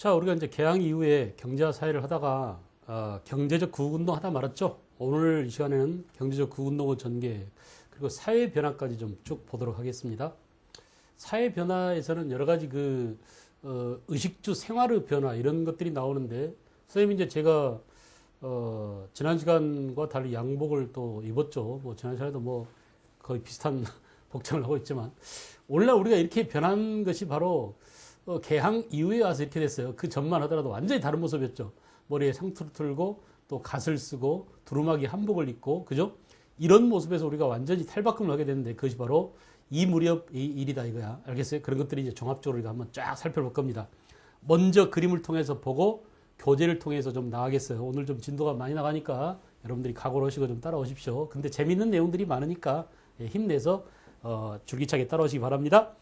자, 우리가 이제 개항 이후에 경제와 사회를 하다가 경제적 구국운동 하다 말았죠. 오늘 이 시간에는 경제적 구국운동의 전개 그리고 사회 변화까지 좀 쭉 보도록 하겠습니다. 사회 변화에서는 여러 가지 의식주 생활의 변화 이런 것들이 나오는데, 선생님 이제 제가 지난 시간과 달리 양복을 또 입었죠. 뭐 지난 시간에도 뭐 거의 비슷한 복장을 하고 있지만, 오늘날 우리가 이렇게 변한 것이 바로 개항 이후에 와서 이렇게 됐어요. 그 전만 하더라도 완전히 다른 모습이었죠. 머리에 상투를 틀고 또 갓을 쓰고 두루마기 한복을 입고, 그죠? 이런 모습에서 우리가 완전히 탈바꿈을 하게 됐는데, 그것이 바로 이 무렵의 일이다 이거야. 알겠어요? 그런 것들이 이제 종합적으로 우리가 한번 쫙 살펴볼 겁니다. 먼저 그림을 통해서 보고 교재를 통해서 좀 나가겠어요. 오늘 좀 진도가 많이 나가니까 여러분들이 각오를 하시고 좀 따라오십시오. 근데 재밌는 내용들이 많으니까 힘내서 줄기차게 따라오시기 바랍니다.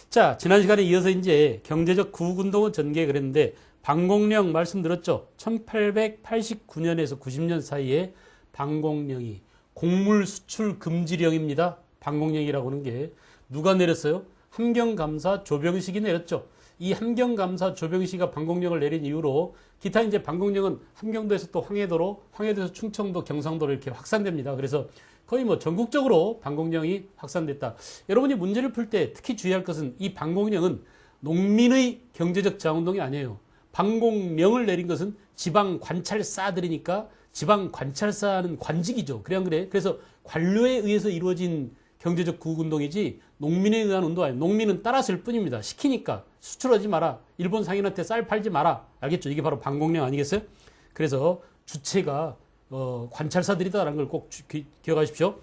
자, 지난 시간에 이어서 이제 경제적 구국운동의 전개 그랬는데, 방공령 말씀드렸죠. 1889년에서 90년 사이에 방공령이 곡물 수출 금지령입니다. 방공령이라고 하는 게 누가 내렸어요? 함경감사 조병식이 내렸죠. 이 함경감사 조병식이 방공령을 내린 이후로 기타 이제 방공령은 함경도에서 또 황해도로, 황해도에서 충청도, 경상도로 이렇게 확산됩니다. 그래서 거의 뭐 전국적으로 방공령이 확산됐다. 여러분이 문제를 풀 때 특히 주의할 것은 이 방공령은 농민의 경제적 자운동이 아니에요. 방공령을 내린 것은 지방관찰사들이니까 지방관찰사는 관직이죠. 그래 안 그래? 그래서 관료에 의해서 이루어진 경제적 구국운동이지 농민에 의한 운동 아니에요. 농민은 따랐을 뿐입니다. 시키니까 수출하지 마라. 일본 상인한테 쌀 팔지 마라. 알겠죠? 이게 바로 방공령 아니겠어요? 그래서 주체가 관찰사들이다라는 걸 꼭 기억하십시오.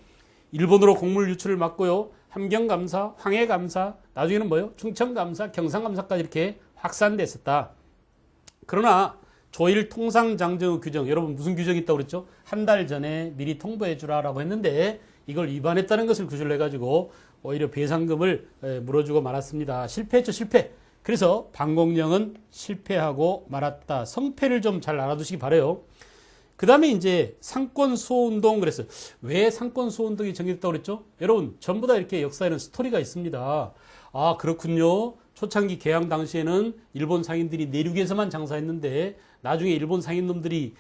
일본으로 곡물 유출을 막고요. 함경감사, 황해감사, 나중에는 뭐요? 충청감사, 경상감사까지 이렇게 확산됐었다. 그러나 조일 통상장정 규정, 여러분 무슨 규정이 있다고 그랬죠? 한 달 전에 미리 통보해 주라라고 했는데 이걸 위반했다는 것을 구실을 해가지고 오히려 배상금을 물어주고 말았습니다. 실패했죠, 실패. 그래서 방공령은 실패하고 말았다. 성패를 좀 잘 알아두시기 바라요. 그 다음에 이제 상권수호운동 그랬어요. 왜 상권수호운동이 전개됐다고 그랬죠? 여러분, 전부 다 이렇게 역사에는 스토리가 있습니다. 아, 그렇군요. 초창기 개항 당시에는 일본 상인들이 내륙에서만 장사했는데, 나중에 일본 상인놈들이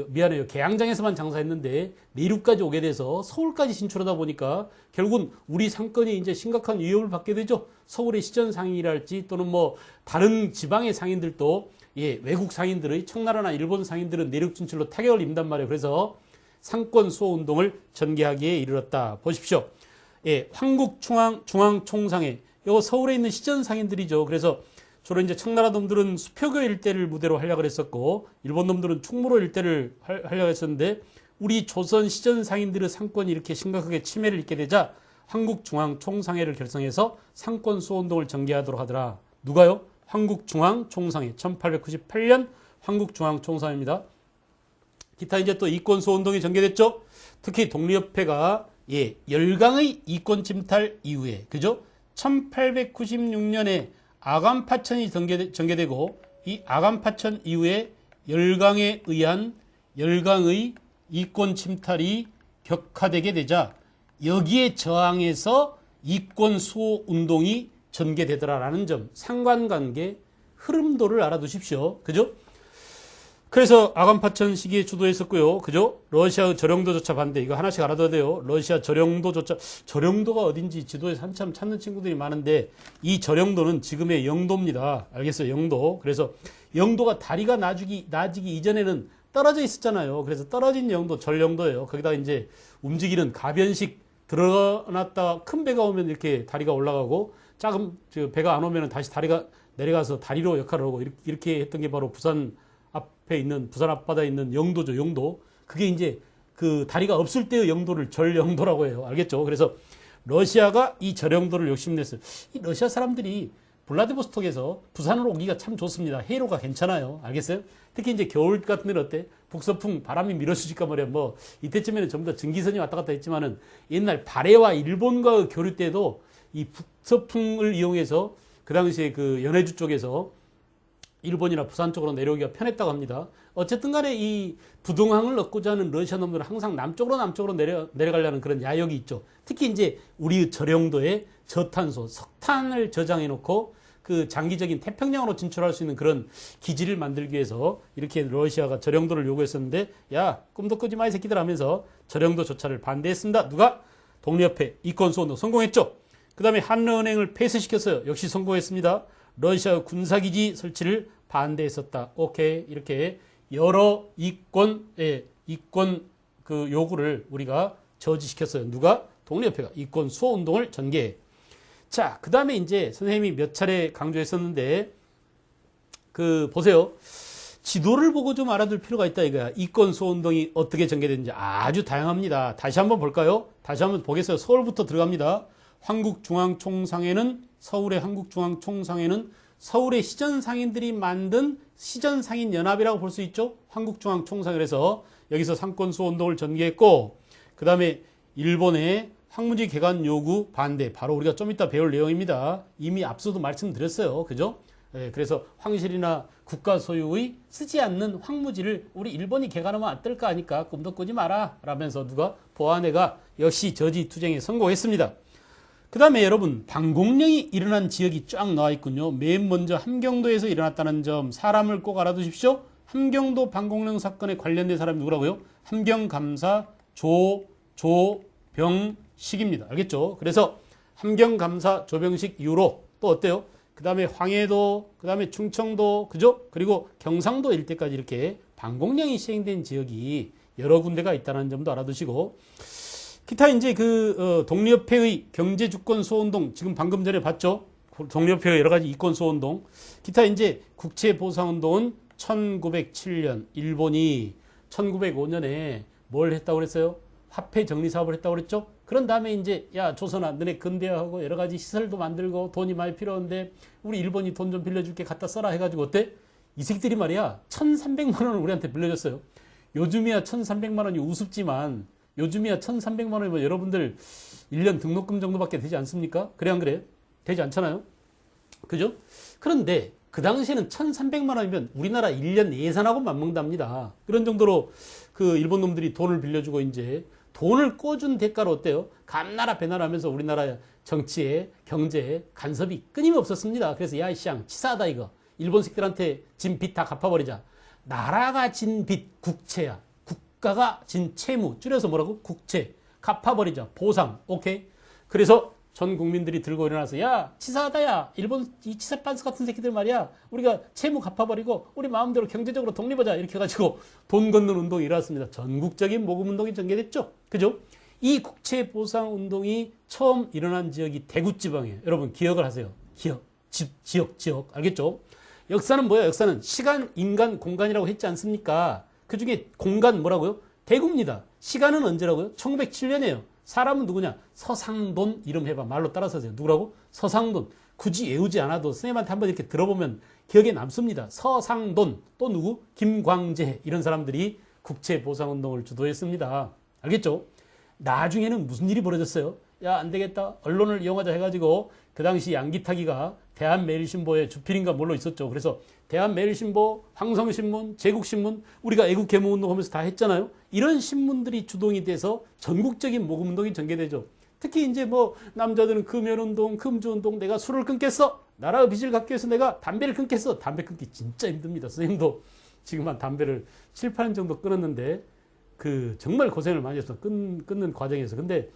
미안해요. 개항장에서만 장사했는데 내륙까지 오게 돼서 서울까지 진출하다 보니까 결국은 우리 상권이 이제 심각한 위협을 받게 되죠. 서울의 시전 상인이랄지 또는 뭐 다른 지방의 상인들도 외국 상인들의 청나라나 일본 상인들은 내륙 진출로 타격을 입는단 말이에요. 그래서 상권 수호 운동을 전개하기에 이르렀다. 보십시오. 황국중앙총상회. 이거 서울에 있는 시전 상인들이죠. 그래서 주로 이제 청나라 놈들은 수표교 일대를 무대로 하려고 했었고, 일본 놈들은 충무로 일대를 하려고 했었는데, 우리 조선 시전 상인들의 상권이 이렇게 심각하게 침해를 입게 되자 황국중앙총상회를 결성해서 상권 수호 운동을 전개하도록 하더라. 누가요? 황국중앙총상회. 1898년 황국중앙총상회입니다. 기타 이제 또 이권 수호 운동이 전개됐죠. 특히 독립협회가 열강의 이권 침탈 이후에, 그죠? 1896년에 아간파천이 전개되고, 이 아간파천 이후에 열강에 의한 열강의 이권 침탈이 격화되게 되자 여기에 저항해서 이권 수호 운동이 전개되더라라는 점, 상관관계 흐름도를 알아두십시오. 그죠? 그래서 아간파천 시기에 주도했었고요. 그죠? 러시아의 저령도조차 반대. 이거 하나씩 알아둬야 돼요. 러시아 저령도조차, 저령도가 어딘지 지도에서 한참 찾는 친구들이 많은데, 이 저령도는 지금의 영도입니다. 알겠어요? 영도. 그래서 영도가 다리가 나지기 이전에는 떨어져 있었잖아요. 그래서 떨어진 영도, 전령도예요. 거기다가 이제 움직이는 가변식 드러났다 큰 배가 오면 이렇게 다리가 올라가고, 작은 배가 안 오면 다시 다리가 내려가서 다리로 역할을 하고, 이렇게 했던 게 바로 부산 앞바다에 있는 영도죠, 영도. 그게 이제 그 다리가 없을 때의 영도를 절영도라고 해요. 알겠죠? 그래서 러시아가 이 절영도를 욕심냈어요. 이 러시아 사람들이 블라디보스톡에서 부산으로 오기가 참 좋습니다. 해로가 괜찮아요. 알겠어요? 특히 이제 겨울 같은 데는 어때? 북서풍 바람이 밀어주니까 말이야. 뭐 이때쯤에는 전부 다 전기선이 왔다 갔다 했지만은 옛날 발해와 일본과의 교류 때도 이 북서풍을 이용해서 그 당시에 그 연해주 쪽에서 일본이나 부산 쪽으로 내려오기가 편했다고 합니다. 어쨌든 간에 이 부동항을 얻고자 하는 러시아 놈들은 항상 남쪽으로 내려가려는 그런 야욕이 있죠. 특히 이제 우리 저령도에 저탄소, 석탄을 저장해 놓고 그 장기적인 태평양으로 진출할 수 있는 그런 기지를 만들기 위해서 이렇게 러시아가 저령도를 요구했었는데 야 꿈도 꾸지 마 이 새끼들 하면서 저령도 조차를 반대했습니다. 누가? 독립협회 이권수운동 성공했죠. 그 다음에 한러은행을 폐쇄시켰어요. 역시 성공했습니다. 러시아 군사기지 설치를 반대했었다. 오케이. 이렇게 여러 이권 그 요구를 우리가 저지시켰어요. 누가? 독립협회가 이권 수호 운동을 전개해. 자, 그 다음에 이제 선생님이 몇 차례 강조했었는데, 그, 보세요. 지도를 보고 좀 알아둘 필요가 있다 이거야. 이권 수호 운동이 어떻게 전개됐는지 아주 다양합니다. 다시 한번 볼까요? 다시 한번 보겠어요. 서울부터 들어갑니다. 서울의 한국중앙총상회는 서울의 시전상인들이 만든 시전상인연합이라고 볼 수 있죠. 한국중앙총상회에서 여기서 상권수호 운동을 전개했고, 그 다음에 일본의 황무지 개간 요구 반대, 바로 우리가 좀 이따 배울 내용입니다. 이미 앞서도 말씀드렸어요. 그죠? 예, 그래서 황실이나 국가 소유의 쓰지 않는 황무지를 우리 일본이 개간하면 어떨까 하니까 꿈도 꾸지 마라 라면서 누가? 보안회가 역시 저지 투쟁에 성공했습니다. 그 다음에 여러분 방공령이 일어난 지역이 쫙 나와 있군요. 맨 먼저 함경도에서 일어났다는 점 사람을 꼭 알아두십시오. 함경도 방공령 사건에 관련된 사람이 누구라고요? 함경감사 조병식입니다. 알겠죠? 그래서 함경감사 조병식 이후로 또 어때요? 그 다음에 황해도, 그 다음에 충청도, 그죠? 그리고 경상도 일대까지 이렇게 방공령이 시행된 지역이 여러 군데가 있다는 점도 알아두시고, 기타 이제 독립협회의 경제주권 수호운동, 지금 방금 전에 봤죠? 독립협회의 여러 가지 이권 수호운동. 기타 이제 국채보상운동은 1907년, 일본이 1905년에 뭘 했다고 그랬어요? 화폐 정리 사업을 했다고 그랬죠? 그런 다음에 이제, 야, 조선아, 너네 근대화하고 여러 가지 시설도 만들고 돈이 많이 필요한데, 우리 일본이 돈 좀 빌려줄게 갖다 써라 해가지고 어때? 이 새끼들이 말이야, 1,300만 원을 우리한테 빌려줬어요. 요즘이야 1,300만 원이 우습지만, 요즘이야 1,300만 원이면 여러분들 1년 등록금 정도밖에 되지 않습니까? 그래 안 그래? 되지 않잖아요? 그죠? 그런데 그 당시에는 1,300만 원이면 우리나라 1년 예산하고 맞먹답니다. 그런 정도로 그 일본 놈들이 돈을 빌려주고 이제 돈을 꿔준 대가로 어때요? 감나라 배나라 하면서 우리나라 정치에 경제에 간섭이 끊임없었습니다. 그래서 야 이씨양 치사하다 이거. 일본 새끼들한테 진 빚 다 갚아버리자. 나라가 진 빚 국채야. 국가가 진 채무, 줄여서 뭐라고? 국채. 갚아버리자. 보상. 오케이? 그래서 전 국민들이 들고 일어나서 야 치사하다 야 일본 이 치사빤스 같은 새끼들 말이야 우리가 채무 갚아버리고 우리 마음대로 경제적으로 독립하자 이렇게 해가지고 돈 걷는 운동이 일어났습니다. 전국적인 모금 운동이 전개됐죠. 그죠? 이 국채 보상 운동이 처음 일어난 지역이 대구 지방이에요. 여러분 기억을 하세요. 지역 알겠죠? 역사는 뭐야? 역사는 시간, 인간, 공간이라고 했지 않습니까? 그 중에 공간 뭐라고요? 대구입니다. 시간은 언제라고요? 1907년이에요. 사람은 누구냐? 서상돈 이름 해봐. 말로 따라서 하세요. 누구라고? 서상돈. 굳이 외우지 않아도 선생님한테 한번 이렇게 들어보면 기억에 남습니다. 서상돈. 또 누구? 김광재. 이런 사람들이 국채보상운동을 주도했습니다. 알겠죠? 나중에는 무슨 일이 벌어졌어요? 야, 안 되겠다. 언론을 이용하자 해가지고 그 당시 양기타기가 대한매일신보에 주필인가 뭘로 있었죠. 그래서 대한매일신보, 황성신문, 제국신문, 우리가 애국개몽운동 하면서 다 했잖아요. 이런 신문들이 주동이 돼서 전국적인 모금운동이 전개되죠. 특히 이제 뭐 남자들은 금연운동, 금주운동, 내가 술을 끊겠어. 나라의 빚을 갚기 위해서 내가 담배를 끊겠어. 담배 끊기 진짜 힘듭니다. 선생님도 지금 한 담배를 7, 8년 정도 끊었는데 그 정말 고생을 많이 해서 끊는 과정에서. 근데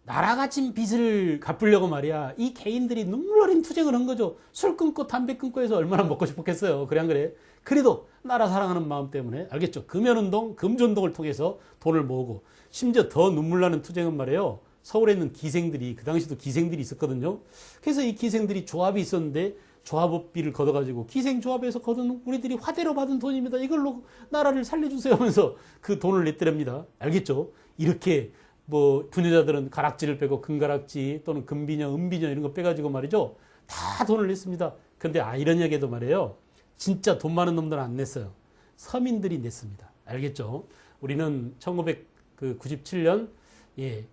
나라가 진 빚을 갚으려고 말이야. 이 개인들이 눈물 어린 투쟁을 한 거죠. 술 끊고 담배 끊고 해서 얼마나 먹고 싶었겠어요. 그래 안 그래? 그래도 나라 사랑하는 마음 때문에 알겠죠. 금연운동, 금주운동을 통해서 돈을 모으고 심지어 더 눈물 나는 투쟁은 말이에요. 서울에 있는 기생들이 그 당시도 기생들이 있었거든요. 그래서 이 기생들이 조합이 있었는데 조합업비를 걷어가지고 기생조합에서 거둔 우리들이 화대로 받은 돈입니다. 이걸로 나라를 살려주세요 하면서 그 돈을 냈더랍니다. 알겠죠? 이렇게 뭐 부녀자들은 가락지를 빼고 금가락지 또는 금비녀, 은비녀 이런 거 빼가지고 말이죠. 다 돈을 냈습니다. 그런데 아이러니하게도 말이에요. 진짜 돈 많은 놈들은 안 냈어요. 서민들이 냈습니다. 알겠죠? 우리는 1997년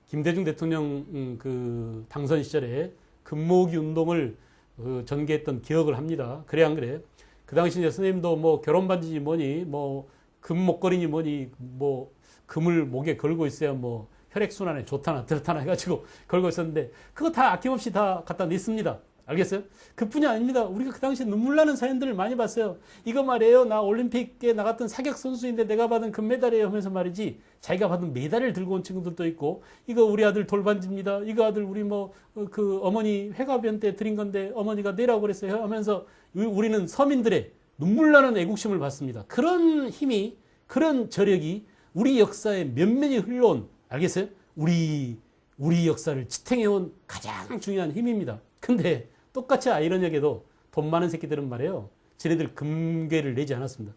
김대중 대통령 그 당선 시절에 금모으기 운동을 전개했던 기억을 합니다. 그래 안 그래? 그 당시 이제 선생님도 뭐 결혼 반지니 뭐니 뭐 금 목걸이니 뭐니 뭐 금을 목에 걸고 있어야 뭐 혈액순환에 좋다나 그렇다나 해가지고 걸고 있었는데 그거 다 아낌없이 다 갖다 냈습니다. 알겠어요? 그뿐이 아닙니다. 우리가 그 당시에 눈물 나는 사연들을 많이 봤어요. 이거 말이에요. 나 올림픽에 나갔던 사격 선수인데 내가 받은 금메달이에요 하면서 말이지, 자기가 받은 메달을 들고 온 친구들도 있고, 이거 우리 아들 돌반지입니다. 이거 아들 우리 그 어머니 회가변 때 드린 건데 어머니가 내라고 그랬어요 하면서 우리는 서민들의 눈물 나는 애국심을 받습니다. 그런 힘이, 그런 저력이 우리 역사에 면면이 흘러온, 알겠어요? 우리 역사를 지탱해온 가장 중요한 힘입니다. 근데 똑같이 아이러니하게도 돈 많은 새끼들은 말이에요, 쟤네들 금괴를 내지 않았습니다.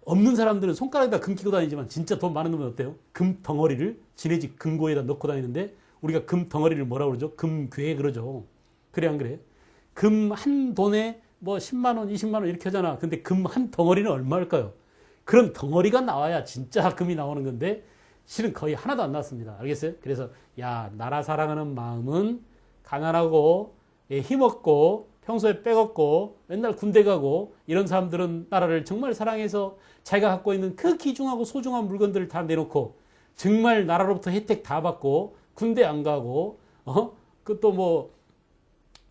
없는 사람들은 손가락에다 금 끼고 다니지만 진짜 돈 많은 놈은 어때요? 금 덩어리를 지네 집 금고에다 넣고 다니는데, 우리가 금 덩어리를 뭐라고 그러죠? 금괴 그러죠. 그래 안 그래? 금 한 돈에 뭐 10만 원, 20만 원 이렇게 하잖아. 근데 금 한 덩어리는 얼마일까요? 그런 덩어리가 나와야 진짜 금이 나오는 건데 실은 거의 하나도 안 나왔습니다. 알겠어요? 그래서 야, 나라 사랑하는 마음은 가난하고 힘없고 평소에 빼먹고 맨날 군대 가고 이런 사람들은 나라를 정말 사랑해서 자기가 갖고 있는 그 귀중하고 소중한 물건들을 다 내놓고 정말 나라로부터 혜택 다 받고 군대 안 가고 그 또 뭐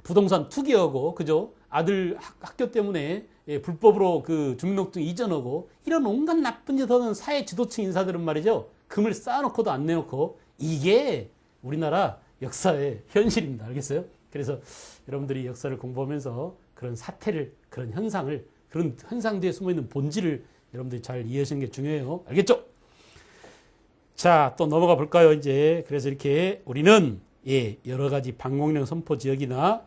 부동산 투기하고, 그죠? 아들 학교 때문에 불법으로 그 주민등록증 이전하고 이런 온갖 나쁜 짓 하는 사회 지도층 인사들은 말이죠, 금을 쌓아놓고도 안 내놓고, 이게 우리나라 역사의 현실입니다. 알겠어요? 그래서 여러분들이 역사를 공부하면서 그런 사태를, 그런 현상을, 그런 현상 뒤에 숨어있는 본질을 여러분들이 잘 이해하시는 게 중요해요. 알겠죠? 자, 또 넘어가 볼까요, 이제. 그래서 이렇게 우리는 여러 가지 방공령 선포 지역이나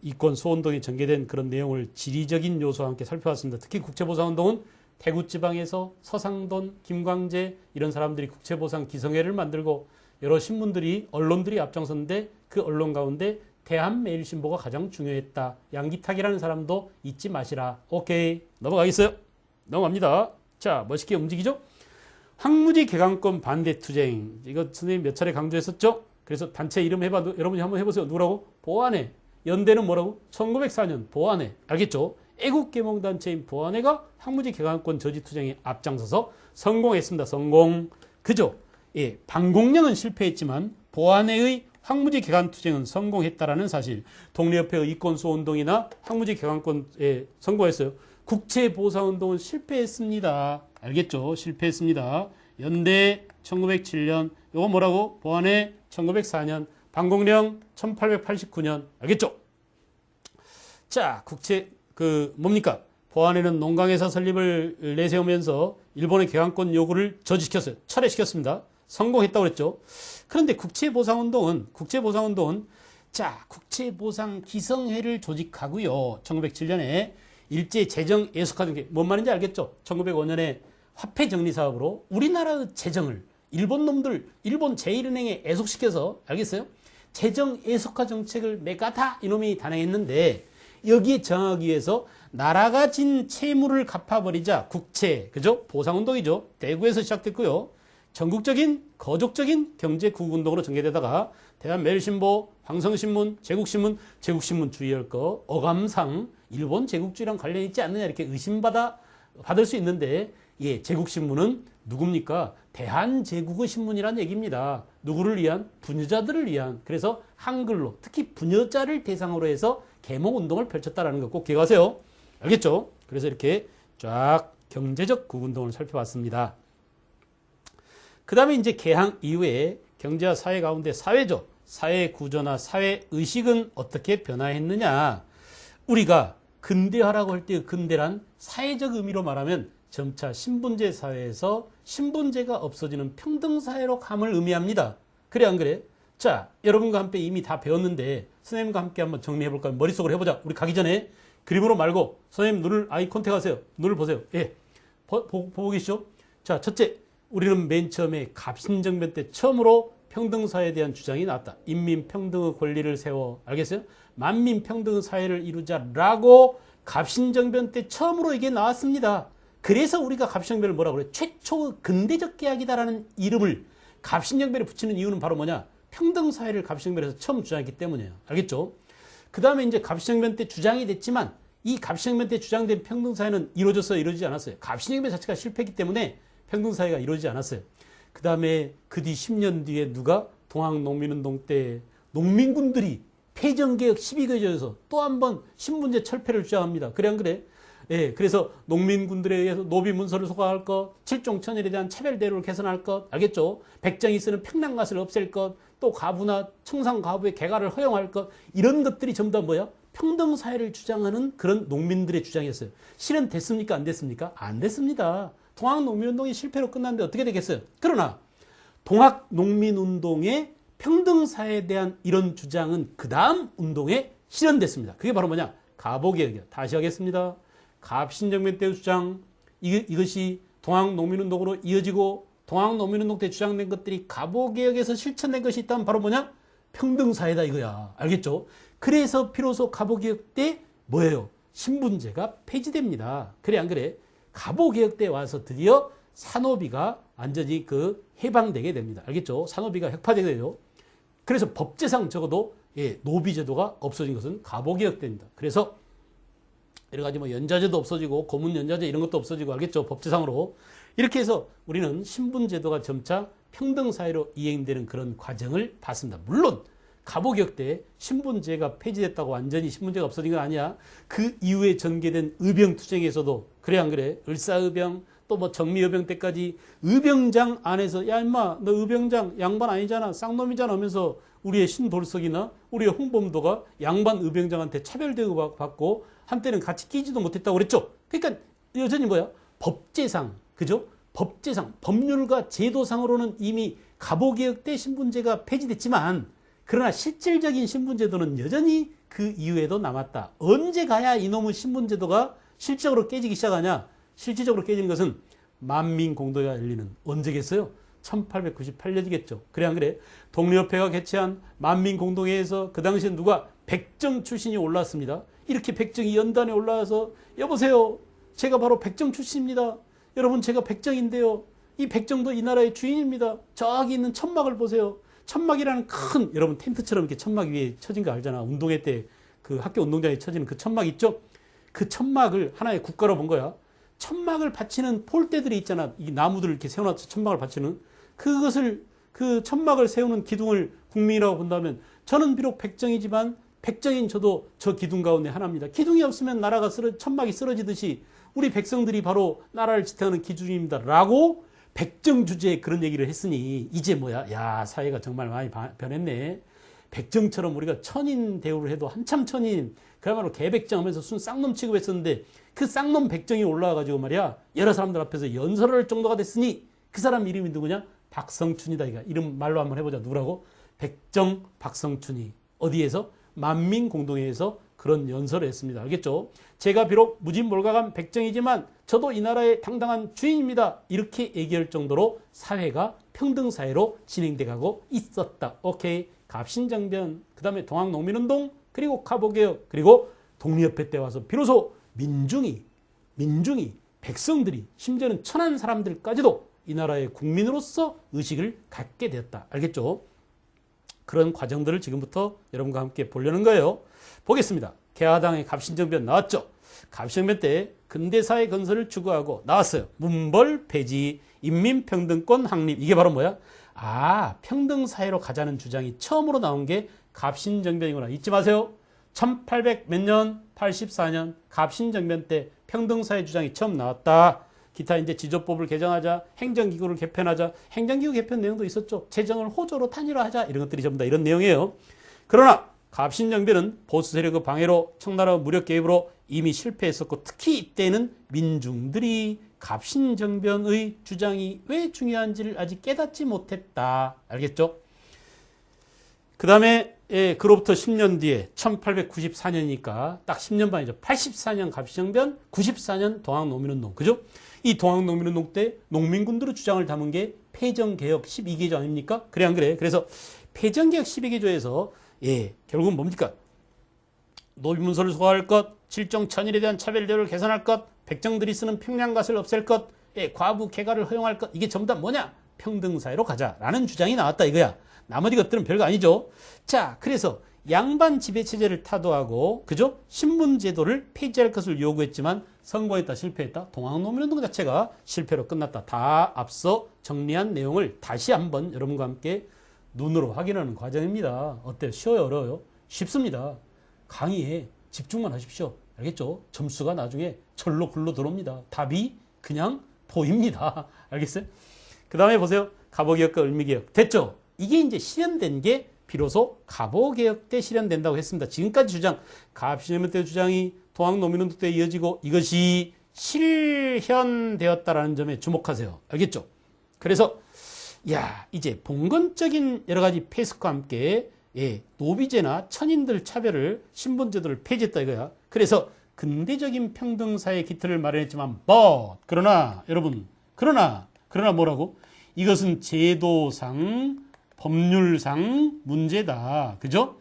이권 소운동에 전개된 그런 내용을 지리적인 요소와 함께 살펴봤습니다. 특히 국채보상운동은 대구지방에서 서상돈, 김광재 이런 사람들이 국채보상 기성회를 만들고 여러 신문들이, 언론들이 앞장섰는데 그 언론 가운데 대한매일신보가 가장 중요했다. 양기탁이라는 사람도 잊지 마시라. 오케이, 넘어가겠어요? 넘어갑니다. 자, 멋있게 움직이죠? 황무지 개강권 반대 투쟁, 이거 선생님 몇 차례 강조했었죠? 그래서 단체 이름 해봐, 여러분이 한번 해보세요. 누구라고? 보안회. 연대는 뭐라고? 1904년 보안회. 알겠죠? 애국계몽단체인 보안회가 황무지 개강권 저지투쟁에 앞장서서 성공했습니다. 성공. 그죠? 방공령은 실패했지만 보안회의 황무지 개간투쟁은 성공했다라는 사실. 독립협회의 이권수운동이나 황무지 개간권에 성공했어요. 국채보상운동은 실패했습니다. 알겠죠? 실패했습니다. 연대 1907년, 요거 뭐라고? 보안회 1904년, 방공령 1889년. 알겠죠? 자, 뭡니까? 보안회는 농강회사 설립을 내세우면서 일본의 개간권 요구를 저지시켰어요. 철회시켰습니다. 성공했다고 그랬죠. 그런데 국채보상운동은 자, 국채보상 기성회를 조직하고요. 1907년에 일제 재정 애속화 정책, 뭔 말인지 알겠죠? 1905년에 화폐 정리 사업으로 우리나라의 재정을 일본 제1은행에 애속시켜서, 알겠어요? 재정 애속화 정책을 메가다 이놈이 단행했는데, 여기에 저항하기 위해서 나라가 진 채무를 갚아버리자 국채, 그죠? 보상운동이죠. 대구에서 시작됐고요. 전국적인 거족적인 경제구국운동으로 전개되다가 대한매일신보, 황성신문, 제국신문 주의할 거, 어감상 일본 제국주의랑 관련이 있지 않느냐 이렇게 받을 수 있는데, 제국신문은 누굽니까? 대한제국의 신문이란 얘기입니다. 누구를 위한? 부녀자들을 위한. 그래서 한글로, 특히 부녀자를 대상으로 해서 계몽운동을 펼쳤다라는 거 꼭 기억하세요. 알겠죠? 그래서 이렇게 쫙 경제적 국운동을 살펴봤습니다. 그 다음에 이제 개항 이후에 경제와 사회 가운데 사회죠. 사회 구조나 사회 의식은 어떻게 변화했느냐. 우리가 근대화라고 할 때 근대란 사회적 의미로 말하면 점차 신분제 사회에서 신분제가 없어지는 평등사회로 감을 의미합니다. 그래 안 그래? 자, 여러분과 함께 이미 다 배웠는데 선생님과 함께 한번 정리해볼까요? 머릿속으로 해보자. 우리 가기 전에 그림으로 말고 선생님 눈을 아이 컨택 하세요. 눈을 보세요. 보고 계시죠? 자, 첫째, 우리는 맨 처음에 갑신정변 때 처음으로 평등사회에 대한 주장이 나왔다. 인민평등의 권리를 세워, 알겠어요? 만민평등의 사회를 이루자라고 갑신정변 때 처음으로 이게 나왔습니다. 그래서 우리가 갑신정변을 뭐라고 그래? 최초의 근대적 계약이다라는 이름을 갑신정변에 붙이는 이유는 바로 뭐냐? 평등사회를 갑신정변에서 처음 주장했기 때문이에요. 알겠죠? 그 다음에 이제 갑신정변 때 주장이 됐지만 이 갑신정변 때 주장된 평등사회는 이루어지지 않았어요. 갑신정변 자체가 실패했기 때문에 평등사회가 이루어지지 않았어요. 그 다음에 그 뒤 10년 뒤에 누가 동학농민운동 때 농민군들이 폐정개혁 12개조에서 또 한 번 신분제 철폐를 주장합니다. 그래 안 그래? 예, 그래서 농민군들에 의해서 노비 문서를 소각할 것, 칠종천일에 대한 차별 대우를 개선할 것, 알겠죠? 백정이 쓰는 평량갓을 없앨 것, 또 과부나 청상과부의 개가를 허용할 것, 이런 것들이 전부 다 뭐야? 평등사회를 주장하는 그런 농민들의 주장이었어요. 실현 됐습니까? 안 됐습니까? 안 됐습니다. 동학농민운동이 실패로 끝났는데 어떻게 되겠어요? 그러나 동학농민운동의 평등사회에 대한 이런 주장은 그 다음 운동에 실현됐습니다. 그게 바로 뭐냐? 가보개혁이야. 다시 하겠습니다. 갑신정변 때의 주장, 이것이 동학농민운동으로 이어지고 동학농민운동 때 주장된 것들이 가보개혁에서 실천된 것이 있다면 바로 뭐냐? 평등사회다 이거야. 알겠죠? 그래서 비로소 가보개혁 때 뭐예요? 신분제가 폐지됩니다. 그래 안 그래? 가보개혁 때 와서 드디어 산호비가 완전히 해방되게 됩니다. 알겠죠? 산호비가 혁파되게 되죠. 그래서 법제상 적어도 노비제도가 없어진 것은 가보개혁 때입니다. 그래서 여러 가지 연좌제도 없어지고 고문 연좌제 이런 것도 없어지고 알겠죠? 법제상으로. 이렇게 해서 우리는 신분제도가 점차 평등사회로 이행되는 그런 과정을 봤습니다. 물론 가보개혁 때 신분제가 폐지됐다고 완전히 신분제가 없어진 건 아니야. 그 이후에 전개된 의병투쟁에서도 그래 안 그래? 을사의병 또 정미의병 때까지 의병장 안에서 야 임마 너 의병장 양반 아니잖아 쌍놈이잖아 하면서 우리의 신돌석이나 우리의 홍범도가 양반 의병장한테 차별 대우 받고 한때는 같이 끼지도 못했다고 그랬죠. 그러니까 여전히 뭐야? 법제상 그죠? 법제상 법률과 제도상으로는 이미 가보개혁 때 신분제가 폐지됐지만 그러나 실질적인 신분제도는 여전히 그 이후에도 남았다. 언제 가야 이놈의 신분제도가 실질적으로 깨지기 시작하냐? 실질적으로 깨지는 것은 만민공동회가 열리는 언제겠어요? 1898년이겠죠. 그래 안 그래? 독립협회가 개최한 만민공동회에서 그 당시에 누가 백정 출신이 올랐습니다. 이렇게 백정이 연단에 올라와서 여보세요. 제가 바로 백정 출신입니다. 여러분 제가 백정인데요. 이 백정도 이 나라의 주인입니다. 저기 있는 천막을 보세요. 천막이라는 큰 여러분 텐트처럼 이렇게 천막 위에 쳐진 거 알잖아. 운동회 때 그 학교 운동장에 쳐지는 그 천막 있죠? 그 천막을 하나의 국가로 본 거야. 천막을 받치는 폴대들이 있잖아. 이 나무들을 이렇게 세워놔서 천막을 받치는 그것을 그 천막을 세우는 기둥을 국민이라고 본다면 저는 비록 백정이지만 백정인 저도 저 기둥 가운데 하나입니다. 기둥이 없으면 나라가 천막이 쓰러지듯이 우리 백성들이 바로 나라를 지탱하는 기준입니다. 라고 백정 주제에 그런 얘기를 했으니 이제 뭐야? 야 사회가 정말 많이 변했네. 백정처럼 우리가 천인 대우를 해도 한참 천인 그야말로 개백정 하면서 순 쌍놈 취급했었는데 그 쌍놈 백정이 올라와가지고 말이야 여러 사람들 앞에서 연설을 할 정도가 됐으니 그 사람 이름이 누구냐? 박성춘이다. 이거 이름 말로 한번 해보자. 누구라고? 백정 박성춘이 어디에서? 만민공동회에서 그런 연설을 했습니다. 알겠죠? 제가 비록 무진몰각한 백정이지만 저도 이 나라의 당당한 주인입니다. 이렇게 얘기할 정도로 사회가 평등사회로 진행돼 가고 있었다. 오케이. 갑신정변, 그 다음에 동학농민운동, 그리고 가보개혁, 그리고 독립협회 때 와서 비로소 민중이, 백성들이, 심지어는 천한 사람들까지도 이 나라의 국민으로서 의식을 갖게 되었다. 알겠죠? 그런 과정들을 지금부터 여러분과 함께 보려는 거예요. 보겠습니다. 개화당의 갑신정변 나왔죠? 갑신정변 때 근대사회 건설을 추구하고 나왔어요. 문벌 폐지, 인민평등권 확립. 이게 바로 뭐야? 평등사회로 가자는 주장이 처음으로 나온 게 갑신정변이구나. 잊지 마세요. 1800 몇 년? 84년 갑신정변 때 평등사회 주장이 처음 나왔다. 기타 이제 지조법을 개정하자, 행정기구를 개편하자, 행정기구 개편 내용도 있었죠. 재정을 호조로 단일화하자 이런 것들이 전부 다 이런 내용이에요. 그러나 갑신정변은 보수 세력의 방해로 청나라 무력 개입으로 이미 실패했었고 특히 이때는 민중들이 갑신정변의 주장이 왜 중요한지를 아직 깨닫지 못했다. 알겠죠? 그 다음에 그로부터 10년 뒤에 1894년이니까 딱 10년 반이죠. 84년 갑신정변, 94년 동학농민운동. 그죠? 이 동학농민운동 때 농민군들의 주장을 담은 게 폐정개혁 12개조 아닙니까? 그래 안 그래? 그래서 폐정개혁 12개조에서 결국은 뭡니까? 노비문서를 소화할 것, 칠종천일에 대한 차별대우를 개선할 것, 백정들이 쓰는 평량갓을 없앨 것, 과부 개가를 허용할 것, 이게 전부 다 뭐냐? 평등사회로 가자라는 주장이 나왔다 이거야. 나머지 것들은 별거 아니죠. 자, 그래서 양반 지배체제를 타도하고 그죠? 신분제도를 폐지할 것을 요구했지만 성공했다 실패했다? 동학농민운동 자체가 실패로 끝났다. 다 앞서 정리한 내용을 다시 한번 여러분과 함께 눈으로 확인하는 과정입니다. 어때요? 쉬워요? 어려워요? 쉽습니다. 강의에 집중만 하십시오. 알겠죠? 점수가 나중에 절로 굴러 들어옵니다. 답이 그냥 보입니다. 알겠어요? 그 다음에 보세요. 갑오개혁과 을미개혁. 됐죠? 이게 이제 실현된 게 비로소 갑오개혁 때 실현된다고 했습니다. 지금까지 주장, 갑신현무 때 주장이 동학노민운동 때 이어지고 이것이 실현되었다라는 점에 주목하세요. 알겠죠? 그래서 이제 봉건적인 여러 가지 폐습과 함께 노비제나 천인들 차별을 신분제도를 폐지했다 이거야. 그래서 근대적인 평등사의 기틀을 마련했지만 그러나 여러분 그러나 뭐라고? 이것은 제도상 법률상 문제다. 그죠?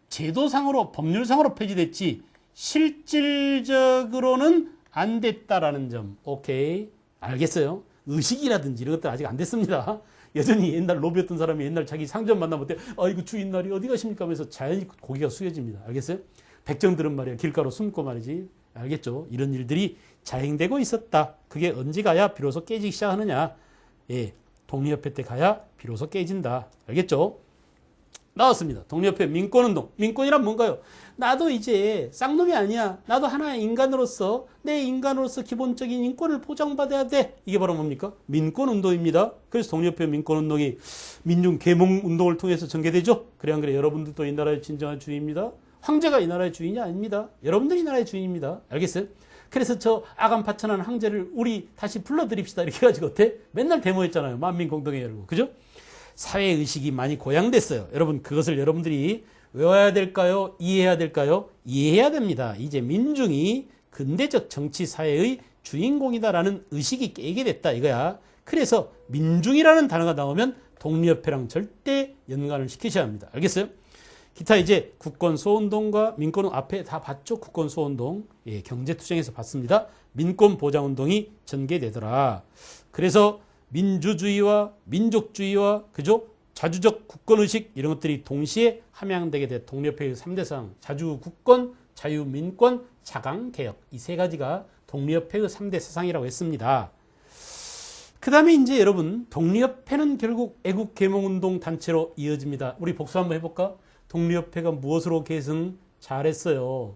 제도상으로 법률상으로 폐지됐지 실질적으로는 안 됐다라는 점. 오케이. 알겠어요? 의식이라든지 이런 것들 아직 안 됐습니다. 여전히 옛날 로비였던 사람이 옛날 자기 상점 만나볼 때 아이고 주인날이 어디 가십니까 하면서 자연히 고개가 숙여집니다. 알겠어요? 백정들은 말이야 길가로 숨고 말이지. 알겠죠? 이런 일들이 자행되고 있었다. 그게 언제 가야 비로소 깨지기 시작하느냐. 독립협회 때 가야 비로소 깨진다. 알겠죠? 나왔습니다. 독립협회 민권운동. 민권이란 뭔가요? 나도 이제 쌍놈이 아니야. 나도 하나의 인간으로서 내 인간으로서 기본적인 인권을 보장받아야 돼. 이게 바로 뭡니까? 민권운동입니다. 그래서 독립협회 민권운동이 민중계몽운동을 통해서 전개되죠. 그래 안 그래? 여러분들도 이 나라의 진정한 주인입니다. 황제가 이 나라의 주인이 아닙니다. 여러분들이 이 나라의 주인입니다. 알겠어요? 그래서 저 아간파천한 황제를 우리 다시 불러드립시다. 이렇게 해가지고 어때? 맨날 데모했잖아요. 만민공동회 열고. 그죠? 사회의식이 많이 고양됐어요. 여러분 그것을 여러분들이 외워야 될까요? 이해해야 될까요? 이해해야 됩니다. 이제 민중이 근대적 정치 사회의 주인공이다라는 의식이 깨게 됐다 이거야. 그래서 민중이라는 단어가 나오면 독립협회랑 절대 연관을 시키셔야 합니다. 알겠어요? 기타 이제 국권소운동과 민권운동 앞에 다 봤죠? 국권소운동. 경제투쟁에서 봤습니다. 민권보장운동이 전개되더라. 그래서 민주주의와 민족주의와 그죠? 자주적 국권의식 이런 것들이 동시에 함양되게 된 독립협회의 3대 사상 자주국권, 자유민권, 자강개혁 이 세 가지가 독립협회의 3대 사상이라고 했습니다. 그 다음에 이제 여러분 독립협회는 결국 애국계몽운동 단체로 이어집니다. 우리 복수 한번 해볼까? 독립협회가 무엇으로 계승? 잘했어요.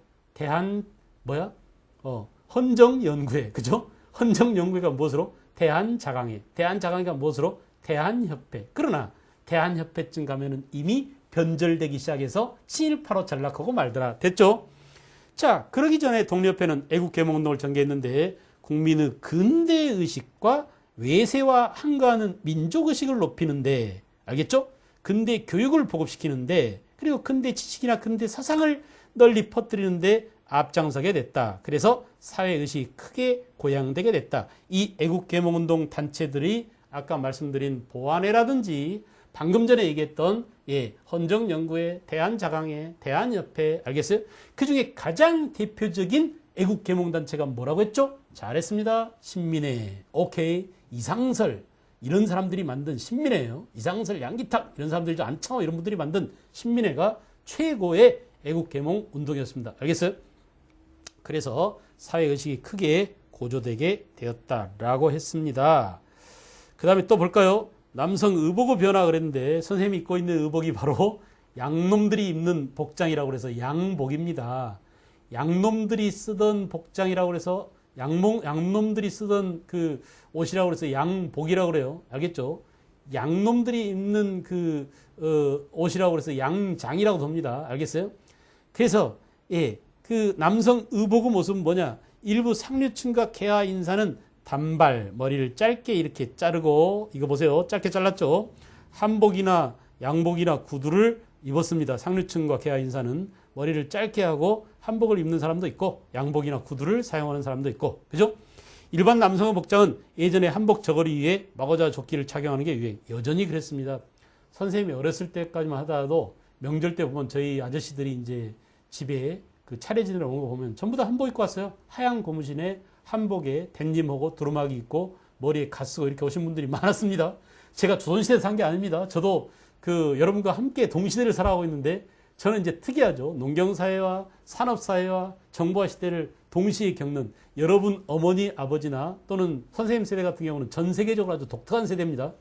헌정연구회 그죠? 헌정연구회가 무엇으로? 대한자강회. 대한자강회가 무엇으로? 대한협회. 그러나 대한협회쯤 가면은 이미 변절되기 시작해서 친일파로 전락하고 말더라. 됐죠? 자, 그러기 전에 독립협회는 애국계몽운동을 전개했는데 국민의 근대의식과 외세와 한가하는 민족의식을 높이는데 알겠죠? 근대 교육을 보급시키는데 그리고 근대 지식이나 근대 사상을 널리 퍼뜨리는데 앞장서게 됐다. 그래서 사회의식이 크게 고양되게 됐다. 이 애국계몽운동 단체들이 아까 말씀드린 보안회라든지 방금 전에 얘기했던 헌정연구회, 대한자강회, 대한협회 알겠어요? 그중에 가장 대표적인 애국계몽단체가 뭐라고 했죠? 잘했습니다. 신민회. 오케이. 이상설 이런 사람들이 만든 신민회예요. 이상설, 양기탁 이런 사람들이죠. 안창호 이런 분들이 만든 신민회가 최고의 애국계몽 운동이었습니다. 알겠어요? 그래서 사회의식이 크게 고조되게 되었다라고 했습니다. 그 다음에 또 볼까요? 남성 의복의 변화 그랬는데 선생님이 입고 있는 의복이 바로 양놈들이 입는 복장이라고 해서 양복입니다. 양놈들이 쓰던 복장이라고 해서 양놈들이 쓰던 그 옷이라고 해서 양복이라고 그래요. 알겠죠? 양놈들이 입는 그 옷이라고 해서 양장이라고 합니다. 알겠어요? 그래서 그 남성 의복의 모습은 뭐냐? 일부 상류층과 계하 인사는 단발, 머리를 짧게 이렇게 자르고 이거 보세요. 짧게 잘랐죠? 한복이나 양복이나 구두를 입었습니다. 상류층과 계하 인사는 머리를 짧게 하고 한복을 입는 사람도 있고 양복이나 구두를 사용하는 사람도 있고 그죠? 일반 남성의 복장은 예전에 한복 저고리 위에 마고자 조끼를 착용하는 게 유행. 여전히 그랬습니다. 선생님이 어렸을 때까지만 하더라도 명절 때 보면 저희 아저씨들이 이제 집에 그 차례 지내러 온 거 보면 전부 다 한복 입고 왔어요. 하얀 고무신에 한복에 댄님하고 두루마기 입고 머리에 갓 쓰고 이렇게 오신 분들이 많았습니다. 제가 조선시대에 산 게 아닙니다. 저도 그 여러분과 함께 동시대를 살아가고 있는데 저는 이제 특이하죠. 농경사회와 산업사회와 정보화 시대를 동시에 겪는 여러분 어머니, 아버지나 또는 선생님 세대 같은 경우는 전 세계적으로 아주 독특한 세대입니다.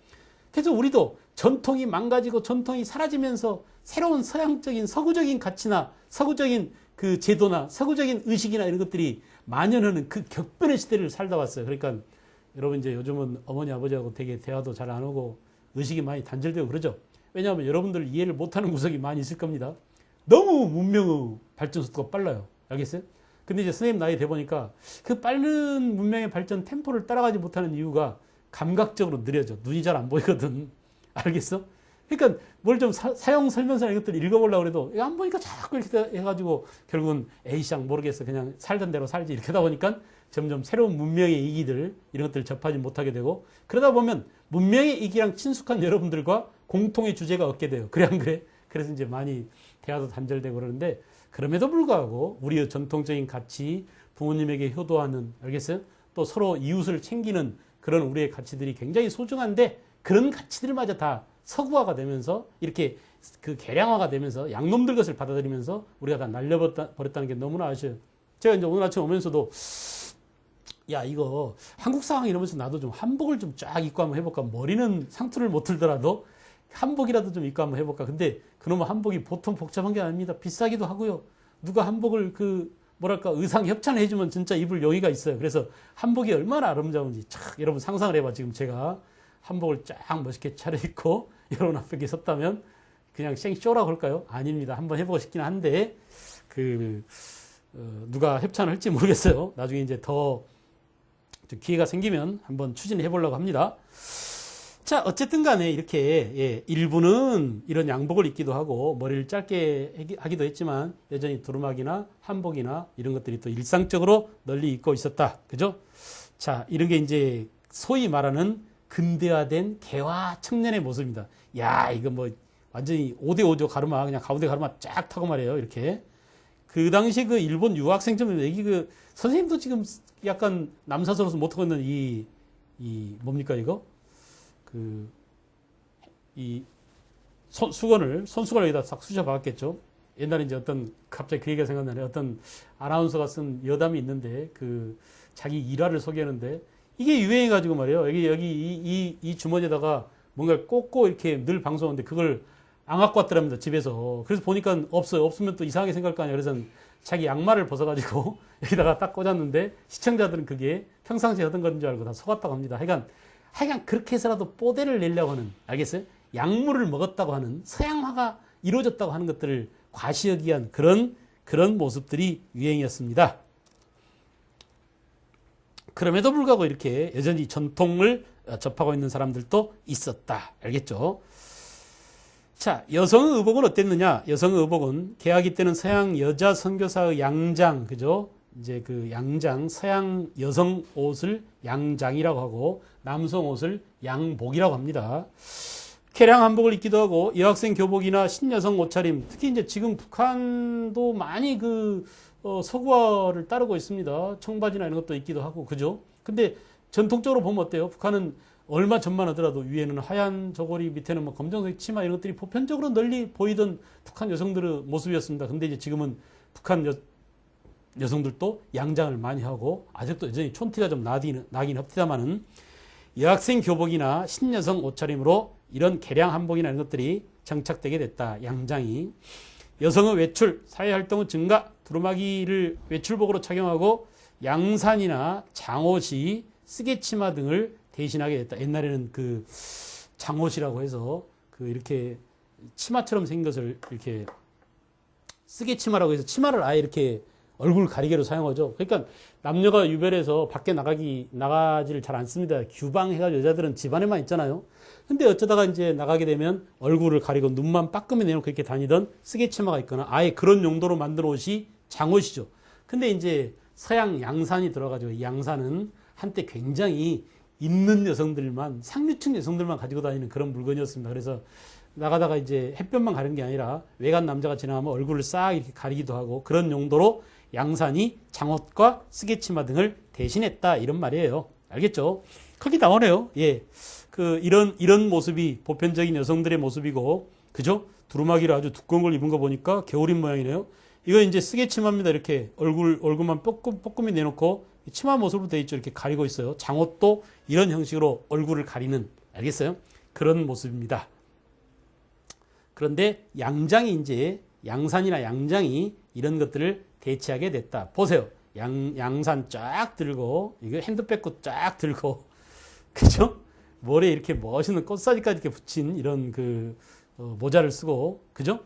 그래서 우리도 전통이 망가지고 전통이 사라지면서 새로운 서양적인 서구적인 가치나 서구적인 그 제도나 서구적인 의식이나 이런 것들이 만연하는 그 격변의 시대를 살다 왔어요. 그러니까 여러분 이제 요즘은 어머니 아버지하고 되게 대화도 잘 안 하고 의식이 많이 단절되고 그러죠. 왜냐하면 여러분들 이해를 못하는 구석이 많이 있을 겁니다. 너무 문명의 발전 속도가 빨라요. 알겠어요? 근데 이제 선생님 나이 돼 보니까 그 빠른 문명의 발전 템포를 따라가지 못하는 이유가 감각적으로 느려져. 눈이 잘 안 보이거든. 알겠어? 그러니까 뭘 좀 사용 설명서 이런 것들을 읽어보려고 해도 안 보니까 자꾸 이렇게 해가지고 결국은 에이쌍 모르겠어. 그냥 살던 대로 살지. 이렇게 하다 보니까 점점 새로운 문명의 이기들 이런 것들을 접하지 못하게 되고 그러다 보면 문명의 이기랑 친숙한 여러분들과 공통의 주제가 없게 돼요. 그래 안 그래? 그래서 이제 많이 대화도 단절되고 그러는데 그럼에도 불구하고 우리의 전통적인 가치, 부모님에게 효도하는, 알겠어요? 또 서로 이웃을 챙기는 그런 우리의 가치들이 굉장히 소중한데 그런 가치들마저 다 서구화가 되면서 이렇게 그 개량화가 되면서 양놈들 것을 받아들이면서 우리가 다 날려버렸다는 게 너무나 아쉬워요. 제가 이제 오늘 아침 오면서도 야 이거 한국 상황 이러면서 나도 좀 한복을 좀 쫙 입고 한번 해볼까. 머리는 상투를 못 들더라도 한복이라도 좀 입고 한번 해볼까. 근데 그놈의 한복이 보통 복잡한 게 아닙니다. 비싸기도 하고요. 누가 한복을 뭐랄까 의상 협찬을 해주면 진짜 입을 용의가 있어요. 그래서 한복이 얼마나 아름다운지 여러분 상상을 해봐. 지금 제가 한복을 쫙 멋있게 차려입고 여러분 앞에 섰다면 그냥 생쇼라고 할까요? 아닙니다. 한번 해보고 싶긴 한데 누가 협찬을 할지 모르겠어요. 나중에 이제 더 기회가 생기면 한번 추진해 보려고 합니다. 자, 어쨌든 간에 이렇게 일부는 이런 양복을 입기도 하고 머리를 짧게 하기도 했지만 여전히 두루마기나 한복이나 이런 것들이 또 일상적으로 널리 입고 있었다. 그죠? 자, 이런 게 이제 소위 말하는 근대화된 개화 청년의 모습입니다. 야, 이거 뭐 완전히 5대5죠. 가르마 그냥 가운데 가르마 쫙 타고 말이에요. 이렇게. 그 당시 그 일본 유학생 좀 여기 선생님도 지금 약간 남사스러워서 못하고 있는 이 뭡니까 이거? 손수건을 여기다 싹 쑤셔 박았겠죠. 옛날에 이제 갑자기 그 얘기가 생각나네. 어떤 아나운서가 쓴 여담이 있는데 자기 일화를 소개하는데 이게 유행해가지고 말이에요. 여기 이 주머니에다가 뭔가를 꽂고 이렇게 늘 방송하는데 그걸 안 갖고 왔더랍니다. 집에서. 그래서 보니까 없어요. 없으면 또 이상하게 생각할 거 아니에요. 그래서 자기 양말을 벗어가지고 여기다가 딱 꽂았는데 시청자들은 그게 평상시에 하던 건 줄 알고 다 속았다고 합니다. 하여간 그렇게 해서라도 뽀대를 내려고 하는, 알겠어요? 약물을 먹었다고 하는, 서양화가 이루어졌다고 하는 것들을 과시하기 위한 그런 모습들이 유행이었습니다. 그럼에도 불구하고 이렇게 여전히 전통을 접하고 있는 사람들도 있었다. 알겠죠? 자, 여성의 의복은 어땠느냐? 여성의 의복은 개화기 때는 서양 여자 선교사의 양장, 그죠? 이제 그 양장, 서양 여성 옷을 양장이라고 하고 남성 옷을 양복이라고 합니다. 개량 한복을 입기도 하고 여학생 교복이나 신여성 옷차림, 특히 이제 지금 북한도 많이 서구화를 따르고 있습니다. 청바지나 이런 것도 입기도 하고, 그죠? 근데 전통적으로 보면 어때요? 북한은 얼마 전만 하더라도 위에는 하얀 저고리, 밑에는 뭐 검정색 치마 이런 것들이 보편적으로 널리 보이던 북한 여성들의 모습이었습니다. 근데 이제 지금은 북한 여성들도 양장을 많이 하고 아직도 여전히 촌티가 좀 나긴 합니다만은 여학생 교복이나 신여성 옷차림으로 이런 개량 한복이나 이런 것들이 정착되게 됐다. 양장이. 여성의 외출, 사회활동의 증가, 두루마기를 외출복으로 착용하고 양산이나 장옷이 쓰개치마 등을 대신하게 됐다. 옛날에는 장옷이라고 해서 이렇게 치마처럼 생긴 것을 이렇게 쓰개치마라고 해서 치마를 아예 이렇게 얼굴 가리개로 사용하죠. 그러니까 남녀가 유별해서 밖에 나가지를 잘 않습니다. 규방해가지고 여자들은 집안에만 있잖아요. 근데 어쩌다가 이제 나가게 되면 얼굴을 가리고 눈만 빠끔히 내놓고 그렇게 다니던 쓰개치마가 있거나 아예 그런 용도로 만든 옷이 장옷이죠. 근데 이제 서양 양산이 들어가지고 이 양산은 한때 굉장히 있는 여성들만, 상류층 여성들만 가지고 다니는 그런 물건이었습니다. 그래서 나가다가 이제 햇볕만 가리는 게 아니라 외간 남자가 지나가면 얼굴을 싹 이렇게 가리기도 하고 그런 용도로 양산이 장옷과 쓰개치마 등을 대신했다. 이런 말이에요. 알겠죠? 거기 나오네요. 예. 이런 모습이 보편적인 여성들의 모습이고, 그죠? 두루마기를 아주 두꺼운 걸 입은 거 보니까 겨울인 모양이네요. 이거 이제 쓰개치마입니다. 이렇게 얼굴만 뽀끔히 내놓고 치마 모습으로 되어 있죠. 이렇게 가리고 있어요. 장옷도 이런 형식으로 얼굴을 가리는, 알겠어요? 그런 모습입니다. 그런데 양장이 이제 양산이나 양장이 이런 것들을 대체하게 됐다. 보세요. 양산 쫙 들고 이거 핸드백도 쫙 들고 그죠? 머리에 이렇게 멋있는 꽃사지까지 이렇게 붙인 이런 모자를 쓰고 그죠?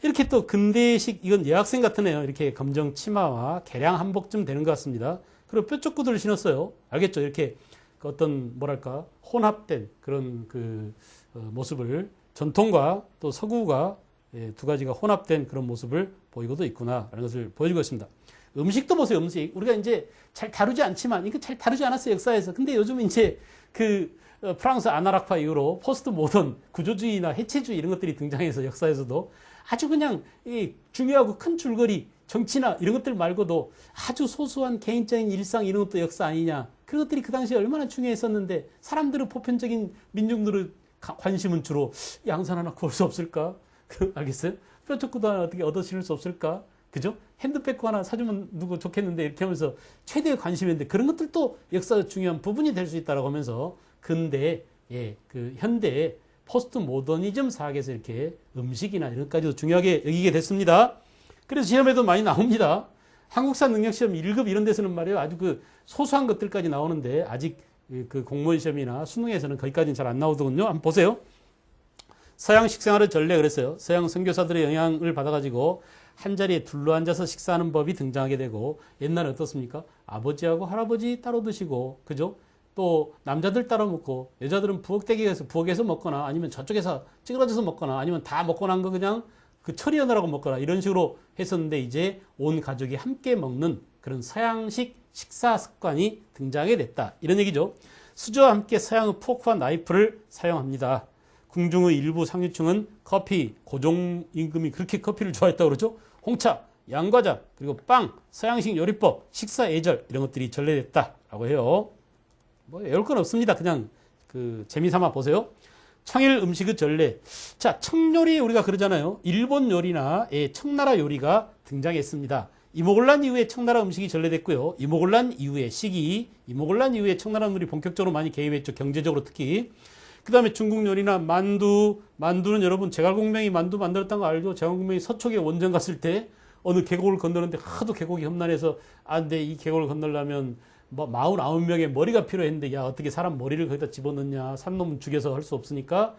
이렇게 또 근대식 이건 여학생 같으네요. 이렇게 검정 치마와 개량 한복쯤 되는 것 같습니다. 그리고 뾰족구두를 신었어요. 알겠죠? 이렇게 어떤 뭐랄까 혼합된 그런 모습을 전통과 또 서구가 두 가지가 혼합된 그런 모습을 보이고도 있구나라는 것을 보여주고 있습니다. 음식도 보세요. 음식 우리가 이제 잘 다루지 않지만 이거 잘 다루지 않았어요 역사에서. 근데 요즘 이제 프랑스 아나락파 이후로 포스트 모던 구조주의나 해체주의 이런 것들이 등장해서 역사에서도 아주 그냥 중요하고 큰 줄거리 정치나 이런 것들 말고도 아주 소소한 개인적인 일상 이런 것도 역사 아니냐. 그런 것들이 그 당시에 얼마나 중요했었는데 사람들은 보편적인 민중들의 관심은 주로 양산 하나 구할 수 없을까? 알겠어요? 뼈쪽구도 하나 어떻게 얻어 실을 수 없을까? 그죠? 핸드백 하나 사주면 누구 좋겠는데 이렇게 하면서 최대의 관심이었는데 그런 것들도 역사의 중요한 부분이 될 수 있다고 하면서 근대 현대 포스트 모더니즘 사학에서 이렇게 음식이나 이런 것까지도 중요하게 여기게 됐습니다. 그래서 시험에도 많이 나옵니다. 한국사 능력시험 1급 이런 데서는 말이에요. 아주 소소한 것들까지 나오는데 아직 공무원 시험이나 수능에서는 거기까지는 잘 안 나오더군요. 한번 보세요. 서양식 생활의 전례 그랬어요. 서양 선교사들의 영향을 받아가지고 한 자리에 둘러앉아서 식사하는 법이 등장하게 되고 옛날에 어떻습니까? 아버지하고 할아버지 따로 드시고 그죠? 또 남자들 따로 먹고 여자들은 부엌에서 먹거나 아니면 저쪽에서 찌그러져서 먹거나 아니면 다 먹고 난 거 그냥 처리하느라고 먹거나 이런 식으로 했었는데 이제 온 가족이 함께 먹는 그런 서양식 식사 습관이 등장하게 됐다. 이런 얘기죠. 수저와 함께 서양의 포크와 나이프를 사용합니다. 궁중의 일부 상류층은 커피, 고종 임금이 그렇게 커피를 좋아했다고 그러죠. 홍차, 양과자, 그리고 빵, 서양식 요리법, 식사 예절 이런 것들이 전래됐다라고 해요. 뭐 외울 건 없습니다. 그냥 재미삼아 보세요. 청일 음식의 전래. 자, 청요리 우리가 그러잖아요. 일본 요리나 청나라 요리가 등장했습니다. 이모곤란 이후에 청나라 음식이 전래됐고요. 이모곤란 이후에 이모곤란 이후에 청나라 음식이 본격적으로 많이 개입했죠. 경제적으로 특히. 그 다음에 중국 요리나 만두는 여러분 제갈공명이 만두 만들었다는 거 알죠? 제갈공명이 서초에 원정 갔을 때 어느 계곡을 건너는데 하도 계곡이 험난해서 근데 이 계곡을 건너려면 49명의 머리가 필요했는데 야 어떻게 사람 머리를 거기다 집어넣냐 산놈은 죽여서 할 수 없으니까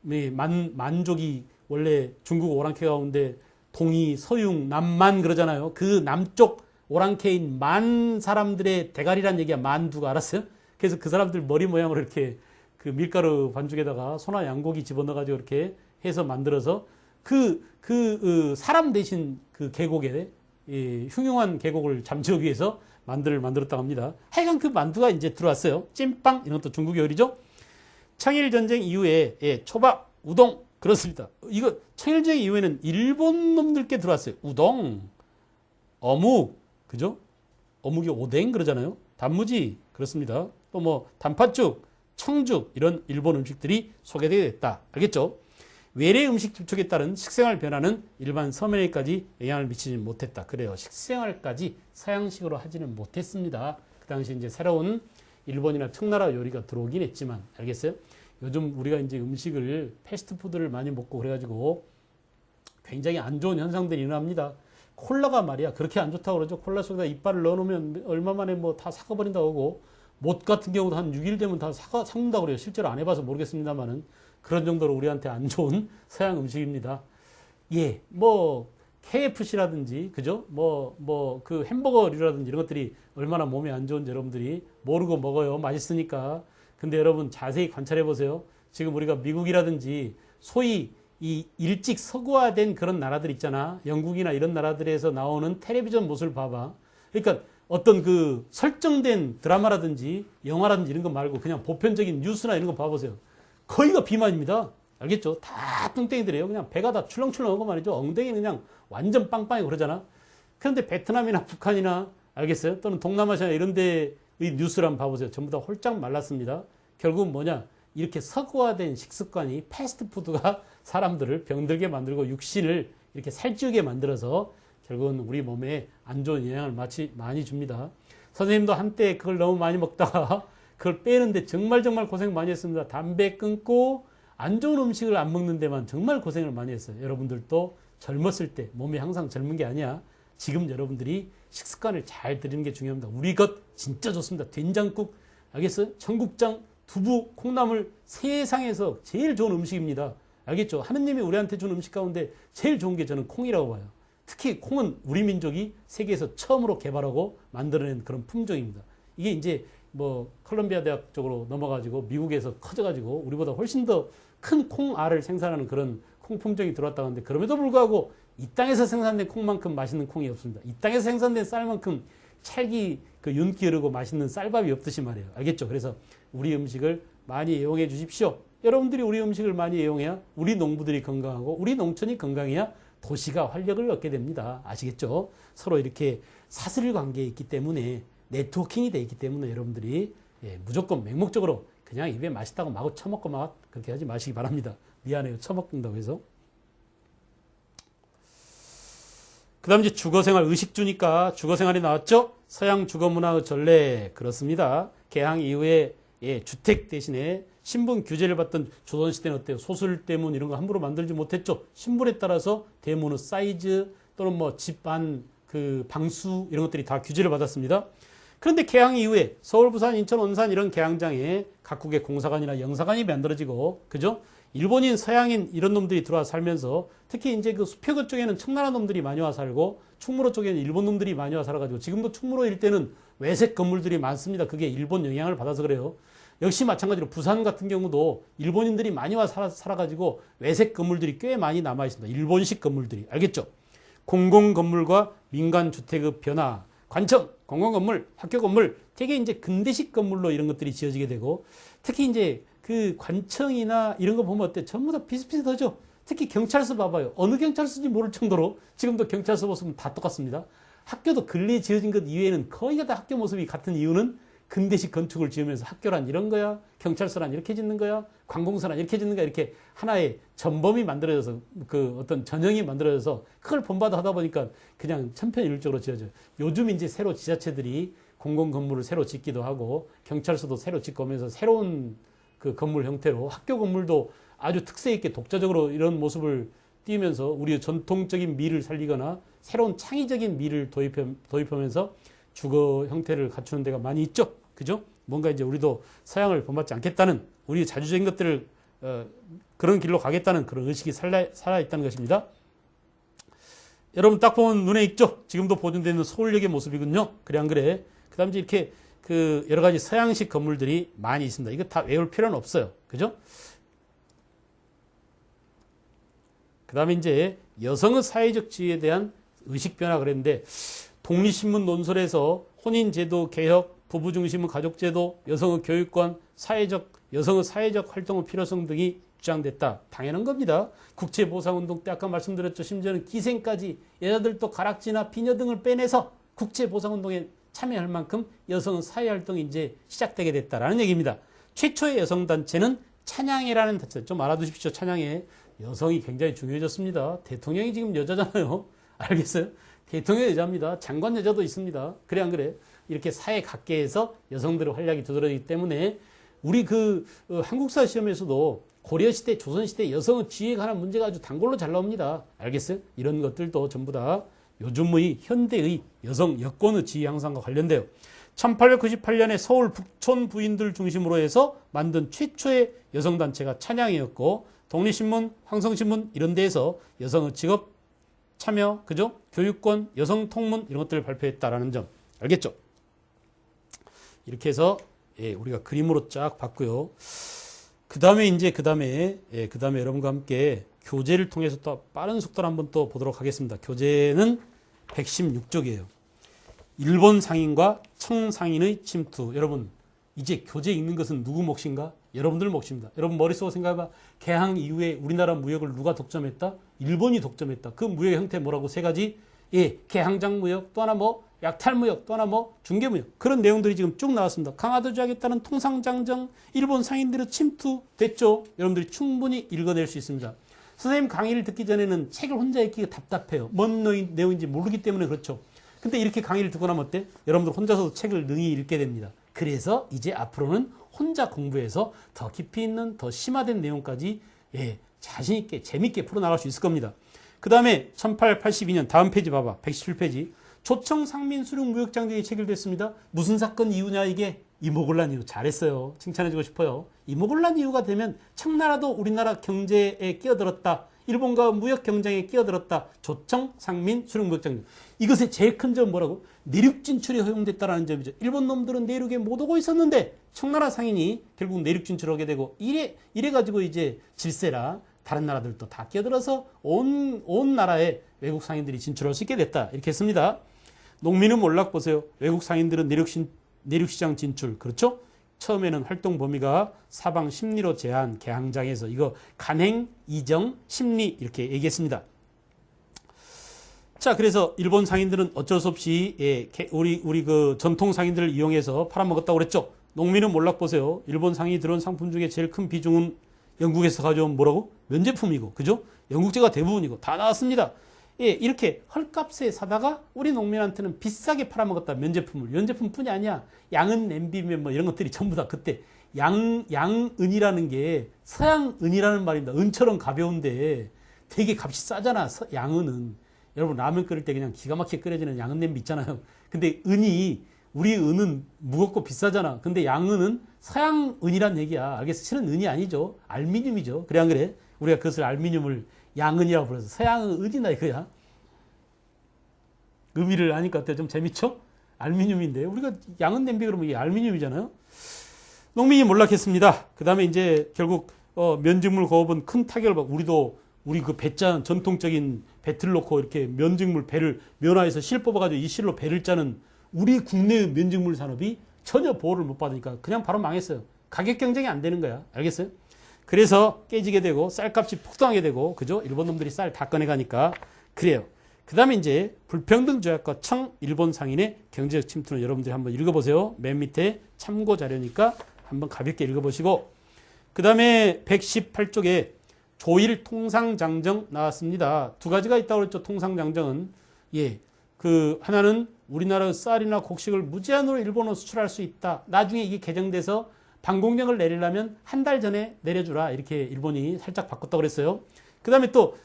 만족이 원래 중국 오랑캐 가운데 동이, 서융, 남만 그러잖아요. 그 남쪽 오랑캐인 만 사람들의 대가리란 얘기야. 만두가 알았어요? 그래서 그 사람들 머리 모양으로 이렇게 밀가루 반죽에다가 소나 양고기 집어넣어가지고 이렇게 해서 만들어서 사람 대신 계곡에 흉흉한 계곡을 잠재우기 위해서 만들었다고 합니다. 하여간 만두가 이제 들어왔어요. 찐빵 이런 것도 중국 요리죠. 청일전쟁 이후에 초밥, 우동 그렇습니다. 이거 청일전쟁 이후에는 일본 놈들께 들어왔어요. 우동, 어묵 그죠? 어묵이 오뎅 그러잖아요. 단무지 그렇습니다. 또 단팥죽, 청죽 이런 일본 음식들이 소개되게 됐다. 알겠죠? 외래 음식 접촉에 따른 식생활 변화는 일반 서민에게까지 영향을 미치지 못했다. 그래요. 식생활까지 서양식으로 하지는 못했습니다. 그 당시 이제 새로운 일본이나 청나라 요리가 들어오긴 했지만, 알겠어요? 요즘 우리가 이제 음식을 패스트푸드를 많이 먹고 그래가지고 굉장히 안 좋은 현상들이 일어납니다. 콜라가 말이야 그렇게 안 좋다고 그러죠. 콜라 속에다 이빨을 넣어놓으면 얼마 만에 다 삭아버린다고 하고, 못 같은 경우도 한 6일 되면 다 삭는다고 그래요. 실제로 안 해봐서 모르겠습니다만은 그런 정도로 우리한테 안 좋은 서양 음식입니다. KFC라든지 그죠? 햄버거류라든지 이런 것들이 얼마나 몸에 안 좋은지 여러분들이 모르고 먹어요. 맛있으니까. 근데 여러분 자세히 관찰해 보세요. 지금 우리가 미국이라든지 소위 이 일찍 서구화된 그런 나라들 있잖아. 영국이나 이런 나라들에서 나오는 텔레비전 모습을 봐봐. 그러니까 어떤 설정된 드라마라든지 영화라든지 이런 거 말고 그냥 보편적인 뉴스나 이런 거 봐보세요. 거의가 비만입니다. 알겠죠? 다 뚱땡이들이에요. 그냥 배가 다 출렁출렁하고 말이죠. 엉덩이는 그냥 완전 빵빵하고 그러잖아. 그런데 베트남이나 북한이나 알겠어요? 또는 동남아시아 이런 데의 뉴스를 한번 봐보세요. 전부 다 홀짝 말랐습니다. 결국은 뭐냐? 이렇게 서구화된 식습관이 패스트푸드가 사람들을 병들게 만들고 육신을 이렇게 살찌우게 만들어서 결국은 우리 몸에 안 좋은 영향을 많이 줍니다. 선생님도 한때 그걸 너무 많이 먹다가 그걸 빼는데 정말 고생 많이 했습니다. 담배 끊고 안 좋은 음식을 안 먹는 데만 정말 고생을 많이 했어요. 여러분들도 젊었을 때 몸이 항상 젊은 게 아니야. 지금 여러분들이 식습관을 잘 들이는 게 중요합니다. 우리 것 진짜 좋습니다. 된장국, 알겠어요? 청국장, 두부, 콩나물 세상에서 제일 좋은 음식입니다. 알겠죠? 하느님이 우리한테 준 음식 가운데 제일 좋은 게 저는 콩이라고 봐요. 특히 콩은 우리 민족이 세계에서 처음으로 개발하고 만들어낸 그런 품종입니다. 이게 이제 뭐 컬럼비아 대학 쪽으로 넘어가지고 미국에서 커져가지고 우리보다 훨씬 더 큰 콩알을 생산하는 그런 콩 품종이 들어왔다고 하는데, 그럼에도 불구하고 이 땅에서 생산된 콩만큼 맛있는 콩이 없습니다. 이 땅에서 생산된 쌀만큼 찰기 그 윤기 흐르고 맛있는 쌀밥이 없듯이 말이에요. 알겠죠? 그래서 우리 음식을 많이 애용해 주십시오. 여러분들이 우리 음식을 많이 애용해야 우리 농부들이 건강하고 우리 농촌이 건강해야 도시가 활력을 얻게 됩니다. 아시겠죠? 서로 이렇게 사슬 관계에 있기 때문에, 네트워킹이 돼 있기 때문에 여러분들이 무조건 맹목적으로 그냥 입에 맛있다고 마구 처먹고 막 그렇게 하지 마시기 바랍니다. 미안해요. 처먹는다고 해서. 그 다음 이제 주거생활, 의식주니까 주거생활이 나왔죠? 서양 주거문화의 전례. 그렇습니다. 개항 이후에 주택 대신에 신분 규제를 받던 조선시대는 어때요? 소설대문 이런 거 함부로 만들지 못했죠. 신분에 따라서 대문의 사이즈 또는 뭐 집 안 그 방수 이런 것들이 다 규제를 받았습니다. 그런데 개항 이후에 서울, 부산, 인천, 원산 이런 개항장에 각국의 공사관이나 영사관이 만들어지고, 그죠? 일본인, 서양인 이런 놈들이 들어와 살면서 특히 이제 그 수표구 쪽에는 청나라 놈들이 많이 와 살고 충무로 쪽에는 일본 놈들이 많이 와 살아가지고 지금도 충무로 일대는 외색 건물들이 많습니다. 그게 일본 영향을 받아서 그래요. 역시 마찬가지로 부산 같은 경우도 일본인들이 많이 와 살아가지고 외색 건물들이 꽤 많이 남아 있습니다. 일본식 건물들이. 알겠죠? 공공건물과 민간주택의 변화, 관청, 공공건물, 학교건물, 되게 이제 근대식 건물로 이런 것들이 지어지게 되고, 특히 이제 그 관청이나 이런 거 보면 어때? 전부 다 비슷비슷하죠? 특히 경찰서 봐봐요. 어느 경찰서인지 모를 정도로 지금도 경찰서 모습은 다 똑같습니다. 학교도 근래 지어진 것 이외에는 거의가 다 학교 모습이 같은 이유는 근대식 건축을 지으면서 학교란 이런 거야, 경찰서란 이렇게 짓는 거야, 관공서란 이렇게 짓는 거야, 이렇게 하나의 전범이 만들어져서 그 어떤 전형이 만들어져서 그걸 본받아 하다 보니까 그냥 천편일률적으로 지어져요. 요즘 이제 새로 지자체들이 공공 건물을 새로 짓기도 하고 경찰서도 새로 짓고 하면서 새로운 그 건물 형태로 학교 건물도 아주 특색 있게 독자적으로 이런 모습을 띄우면서 우리의 전통적인 미를 살리거나 새로운 창의적인 미를 도입하면서 주거 형태를 갖추는 데가 많이 있죠. 그죠? 뭔가 이제 우리도 서양을 본받지 않겠다는, 우리 자주적인 것들을 그런 길로 가겠다는 그런 의식이 살아있다는 것입니다. 여러분 딱 보면 눈에 익죠? 지금도 보존되어 있는 서울역의 모습이군요. 그래 안 그래? 그 다음 이제 이렇게 그 여러 가지 서양식 건물들이 많이 있습니다. 이거 다 외울 필요는 없어요. 그죠? 그 다음에 이제 여성의 사회적 지위에 대한 의식 변화 그랬는데, 독립신문 논설에서 혼인제도 개혁, 부부중심의 가족제도, 여성의 교육권, 여성의 사회적 활동의 필요성 등이 주장됐다. 당연한 겁니다. 국제보상운동 때 아까 말씀드렸죠. 심지어는 기생까지 여자들도 가락지나 비녀 등을 빼내서 국제보상운동에 참여할 만큼 여성의 사회활동이 이제 시작되게 됐다라는 얘기입니다. 최초의 여성단체는 찬양회라는 단체. 좀 알아두십시오. 찬양회. 여성이 굉장히 중요해졌습니다. 대통령이 지금 여자잖아요. 알겠어요? 대통령 여자입니다. 장관 여자도 있습니다. 그래 안 그래? 이렇게 사회 각계에서 여성들의 활약이 두드러지기 때문에 우리 그 한국사 시험에서도 고려시대, 조선시대 여성의 지위에 관한 문제가 아주 단골로 잘 나옵니다. 알겠어요? 이런 것들도 전부 다 요즘의 현대의 여성 여권의 지위 향상과 관련돼요. 1898년에 서울 북촌 부인들 중심으로 해서 만든 최초의 여성단체가 찬양이었고, 독립신문, 황성신문 이런 데에서 여성의 직업 참여, 그죠? 교육권, 여성 통문 이런 것들을 발표했다라는 점 알겠죠? 이렇게 해서 우리가 그림으로 쫙 봤고요. 그 다음에 여러분과 함께 교재를 통해서 또 빠른 속도로 한번 또 보도록 하겠습니다. 교재는 116쪽이에요. 일본 상인과 청상인의 침투. 여러분, 이제 교재 읽는 것은 누구 몫인가? 여러분들 몫입니다. 여러분 머릿속으로 생각해봐. 개항 이후에 우리나라 무역을 누가 독점했다? 일본이 독점했다. 그 무역의 형태 뭐라고? 세 가지. 개항장 무역, 또 하나 뭐 약탈 무역, 또 하나 뭐 중개 무역. 그런 내용들이 지금 쭉 나왔습니다. 강화도 조약에 따른 통상장정, 일본 상인들의 침투 됐죠? 여러분들이 충분히 읽어낼 수 있습니다. 선생님 강의를 듣기 전에는 책을 혼자 읽기가 답답해요. 뭔 내용인지 모르기 때문에 그렇죠. 근데 이렇게 강의를 듣고 나면 어때? 여러분들 혼자서도 책을 능히 읽게 됩니다. 그래서 이제 앞으로는 혼자 공부해서 더 깊이 있는 더 심화된 내용까지 자신 있게 재밌게 풀어나갈 수 있을 겁니다. 그 다음에 1882년 다음 페이지 봐봐. 117페이지. 조청 상민 수륙 무역장정이 체결됐습니다. 무슨 사건 이유냐 이게? 이모곤란 이유. 잘했어요. 칭찬해주고 싶어요. 이모곤란 이유가 되면 청나라도 우리나라 경제에 끼어들었다. 일본과 무역 경쟁에 끼어들었다. 조청 상민 수륙 무역장정. 이것의 제일 큰 점은 뭐라고? 내륙 진출이 허용됐다라는 점이죠. 일본 놈들은 내륙에 못 오고 있었는데 청나라 상인이 결국 내륙 진출하게 되고 이래 가지고 이제 질세라 다른 나라들도 다 끼어들어서 온 나라에 외국 상인들이 진출할 수 있게 됐다. 이렇게 했습니다. 농민은 몰락 보세요. 외국 상인들은 내륙시장 진출. 그렇죠? 처음에는 활동 범위가 사방 심리로 제한, 개항장에서 이거 간행, 이정, 심리 이렇게 얘기했습니다. 자, 그래서 일본 상인들은 어쩔 수 없이 우리 그 전통 상인들을 이용해서 팔아먹었다고 그랬죠. 농민은 몰락 보세요. 일본 상인이 들어온 상품 중에 제일 큰 비중은 영국에서 가져온 뭐라고? 면제품이고, 그죠? 영국제가 대부분이고 다 나왔습니다. 이렇게 헐값에 사다가 우리 농민한테는 비싸게 팔아먹었다. 면제품을. 면제품뿐이 아니야. 양은 냄비면 뭐 이런 것들이 전부 다 그때 양은이라는 게 서양은이라는 말입니다. 은처럼 가벼운데 되게 값이 싸잖아. 양은은. 여러분 라면 끓일 때 그냥 기가 막히게 끓여지는 양은 냄비 있잖아요. 근데 우리 은은 무겁고 비싸잖아. 근데 양은은 서양 은이란 얘기야. 알겠어? 실은 은이 아니죠. 알미늄이죠. 그래 안 그래? 우리가 그것을 알미늄을 양은이라고 불러서 서양은 은이나 이거야. 의미를 아니까 어때? 좀 재밌죠? 알미늄인데 우리가 양은 냄비 그러면 이게 알미늄이잖아요. 농민이 몰락했습니다. 그 다음에 이제 결국 면직물 거업은 큰 타격을 받고 우리 그 배짠 전통적인 배틀 놓고 이렇게 면직물 배를 면화해서 실 뽑아가지고 이 실로 배를 짜는 우리 국내 면직물 산업이 전혀 보호를 못 받으니까 그냥 바로 망했어요. 가격 경쟁이 안 되는 거야. 알겠어요? 그래서 깨지게 되고 쌀값이 폭등하게 되고 그죠? 일본 놈들이 쌀 다 꺼내가니까 그래요. 그 다음에 이제 불평등 조약과 청 일본 상인의 경제적 침투는 여러분들이 한번 읽어보세요. 맨 밑에 참고 자료니까 한번 가볍게 읽어보시고 그 다음에 118쪽에 조일 통상장정 나왔습니다. 두 가지가 있다고 그랬죠. 통상장정은 그 하나는 우리나라 쌀이나 곡식을 무제한으로 일본으로 수출할 수 있다. 나중에 이게 개정돼서 방공령을 내리려면 한 달 전에 내려주라. 이렇게 일본이 살짝 바꿨다고 그랬어요. 그 다음에 또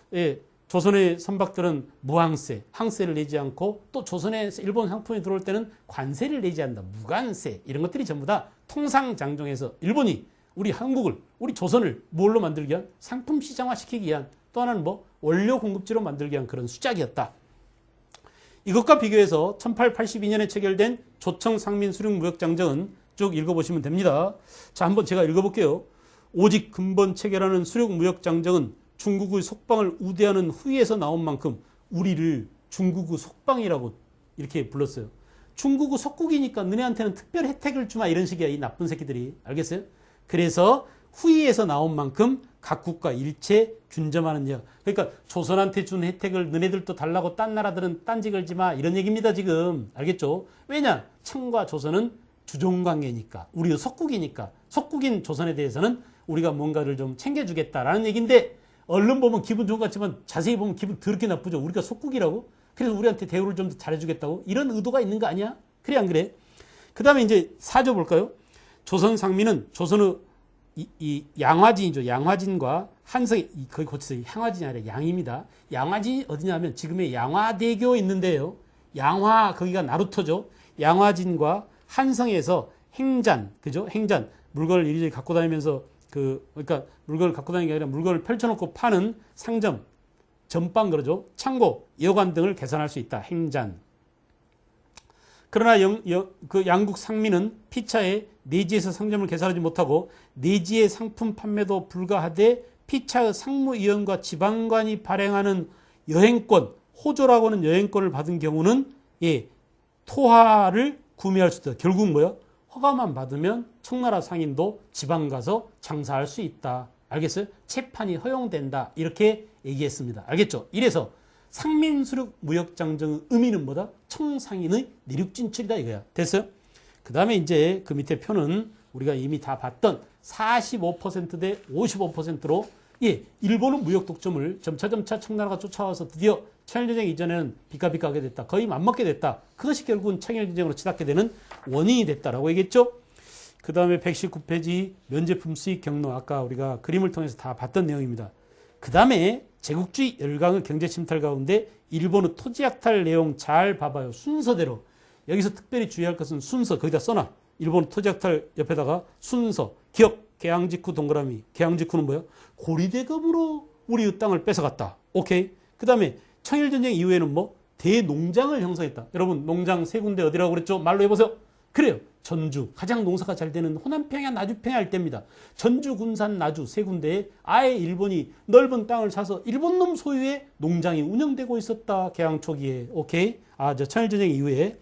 조선의 선박들은 무항세, 항세를 내지 않고 또 조선에 일본 상품이 들어올 때는 관세를 내지 않는다. 무관세 이런 것들이 전부 다 통상장정에서 일본이 우리 한국을, 우리 조선을 뭘로 만들기 위한 상품 시장화 시키기 위한 또 하나는 원료 공급지로 만들기 위한 그런 수작이었다. 이것과 비교해서 1882년에 체결된 조청 상민 수륙 무역장정은 쭉 읽어보시면 됩니다. 자, 한번 제가 읽어볼게요. 오직 근본 체결하는 수륙 무역장정은 중국의 속방을 우대하는 후위에서 나온 만큼 우리를 중국의 속방이라고 이렇게 불렀어요. 중국의 속국이니까 너네한테는 특별 혜택을 주마 이런 식이야. 이 나쁜 새끼들이. 알겠어요? 그래서 후위에서 나온 만큼 각 국가 일체 균점하는 역. 그러니까 조선한테 준 혜택을 너네들도 달라고 딴 나라들은 딴지 걸지 마 이런 얘기입니다 지금. 알겠죠? 왜냐? 청과 조선은 주종관계니까 우리가 속국이니까 속국인 조선에 대해서는 우리가 뭔가를 좀 챙겨주겠다라는 얘기인데 얼른 보면 기분 좋은 것 같지만 자세히 보면 기분 더럽게 나쁘죠. 우리가 속국이라고? 그래서 우리한테 대우를 좀 더 잘해주겠다고? 이런 의도가 있는 거 아니야? 그래 안 그래? 그 다음에 이제 사조 볼까요? 조선 상민은 조선의 이 양화진이죠. 양화진과 한성이 거기 고치세요. 향화진이 아니라 양입니다. 양화진이 어디냐면 지금의 양화대교 있는데요. 양화 거기가 나루터죠. 양화진과 한성에서 행잔 그죠? 행잔 물건을 이리저리 갖고 다니면서 그러니까 물건을 갖고 다니는 게 아니라 물건을 펼쳐놓고 파는 상점, 전방 그러죠. 창고, 여관 등을 개선할 수 있다. 행잔. 그러나 그 양국 상민은 피차에 내지에서 상점을 개설하지 못하고 내지의 상품 판매도 불가하되 피차의 상무위원과 지방관이 발행하는 여행권, 호조라고 하는 여행권을 받은 경우는 토화를 구매할 수 있다. 결국 뭐야? 허가만 받으면 청나라 상인도 지방 가서 장사할 수 있다. 알겠어요? 채판이 허용된다. 이렇게 얘기했습니다. 알겠죠? 이래서 상민수륙 무역장정의 의미는 뭐다? 청상인의 내륙 진출이다 이거야. 됐어요? 그 다음에 이제 그 밑에 표는 우리가 이미 다 봤던 45% 대 55%로 일본은 무역 독점을 점차 청나라가 쫓아와서 드디어 청일전쟁 이전에는 비까비까하게 됐다. 거의 맞먹게 됐다. 그것이 결국은 청일전쟁으로 치닫게 되는 원인이 됐다라고 얘기했죠. 그 다음에 119페이지 면제품 수익 경로 아까 우리가 그림을 통해서 다 봤던 내용입니다. 그 다음에 제국주의 열강의 경제 침탈 가운데 일본의 토지 약탈 내용 잘 봐봐요. 순서대로. 여기서 특별히 주의할 것은 순서 거기다 써놔. 일본 토지 약탈 옆에다가 순서 기억 개항 직후 동그라미. 개항 직후는 뭐야? 고리대금으로 우리의 땅을 뺏어갔다. 오케이. 그 다음에 청일전쟁 이후에는 뭐? 대농장을 형성했다. 여러분 농장 세 군데 어디라고 그랬죠? 말로 해보세요. 그래요. 전주 가장 농사가 잘 되는 호남평야 나주평야 일대입니다. 전주 군산 나주 세 군데에 아예 일본이 넓은 땅을 사서 일본 놈 소유의 농장이 운영되고 있었다. 개항 초기에. 오케이. 저 청일전쟁 이후에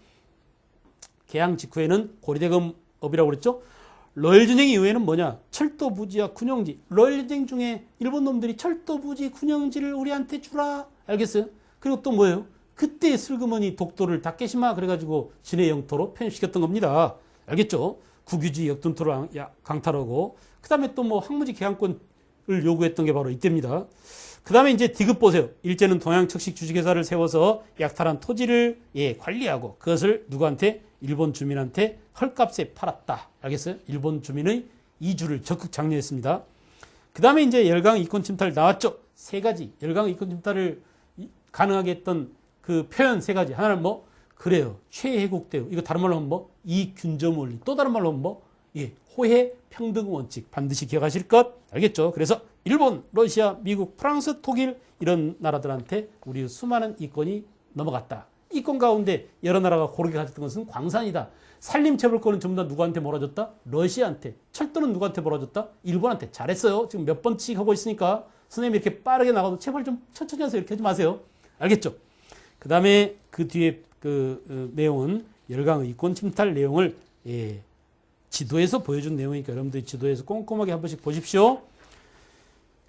개항 직후에는 고리대금업이라고 그랬죠. 러일전쟁 이후에는 뭐냐? 철도 부지와 군용지. 러일전쟁 중에 일본 놈들이 철도 부지 군용지를 우리한테 주라. 알겠어요? 그리고 또 뭐예요? 그때 슬그머니 독도를 다케시마 그래가지고 진해 영토로 편입시켰던 겁니다. 알겠죠? 국유지 역전토를 강탈하고 그 다음에 또 뭐 항무지 개항권을 요구했던 게 바로 이때입니다. 그 다음에 이제 디귿 보세요. 일제는 동양 척식 주식회사를 세워서 약탈한 토지를 관리하고 그것을 누구한테? 일본 주민한테 헐값에 팔았다. 알겠어요? 일본 주민의 이주를 적극 장려했습니다. 그 다음에 이제 열강 이권 침탈 나왔죠. 세 가지 열강 이권 침탈을 가능하게 했던 그 표현 세 가지. 하나는 뭐? 그래요. 최혜국 대우. 이거 다른 말로 하면 뭐? 이균점 원리. 또 다른 말로 하면 뭐? 호혜 평등 원칙. 반드시 기억하실 것. 알겠죠? 그래서 일본, 러시아, 미국, 프랑스, 독일 이런 나라들한테 우리 수많은 이권이 넘어갔다. 이권 가운데 여러 나라가 고르게 가졌던 것은 광산이다. 산림체벌권은 전부 다 누구한테 몰아줬다? 러시아한테. 철도는 누구한테 몰아줬다? 일본한테. 잘했어요. 지금 몇 번씩 하고 있으니까 선생님이 이렇게 빠르게 나가도 제발 좀 천천히 하세요. 이렇게 하지 마세요. 알겠죠? 그 다음에 그 뒤에 내용은 열강의 이권 침탈 내용을 지도에서 보여준 내용이니까 여러분들이 지도에서 꼼꼼하게 한 번씩 보십시오.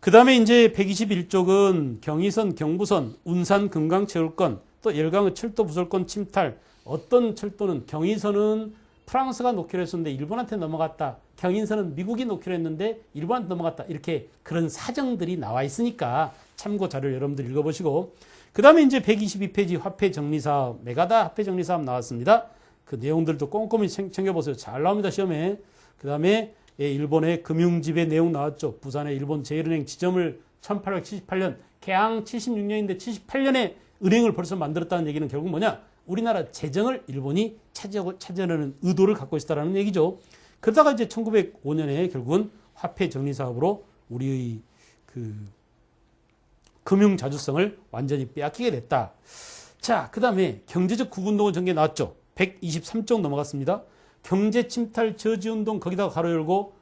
그 다음에 이제 121쪽은 경의선, 경부선, 운산, 금강체육권, 또 열강의 철도 부설권 침탈. 어떤 철도는 경의선은 프랑스가 놓기로 했었는데 일본한테 넘어갔다. 경인선은 미국이 놓기로 했는데 일본한테 넘어갔다. 이렇게 그런 사정들이 나와 있으니까 참고 자료를 여러분들 읽어보시고 그 다음에 이제 122페이지 화폐 정리사업, 메가다 화폐 정리사업 나왔습니다. 그 내용들도 꼼꼼히 챙겨보세요. 잘 나옵니다, 시험에. 그 다음에 일본의 금융지배 내용 나왔죠. 부산의 일본 제1은행 지점을 1878년, 개항 76년인데 78년에 은행을 벌써 만들었다는 얘기는 결국 뭐냐? 우리나라 재정을 일본이 차지하려는 의도를 갖고 있다는 얘기죠. 그러다가 이제 1905년에 결국은 화폐 정리사업으로 우리의 그 금융 자주성을 완전히 빼앗기게 됐다. 자, 그 다음에 경제적 국운동은 전개 나왔죠. 123쪽 넘어갔습니다. 경제 침탈 저지운동 거기다가 가로 열고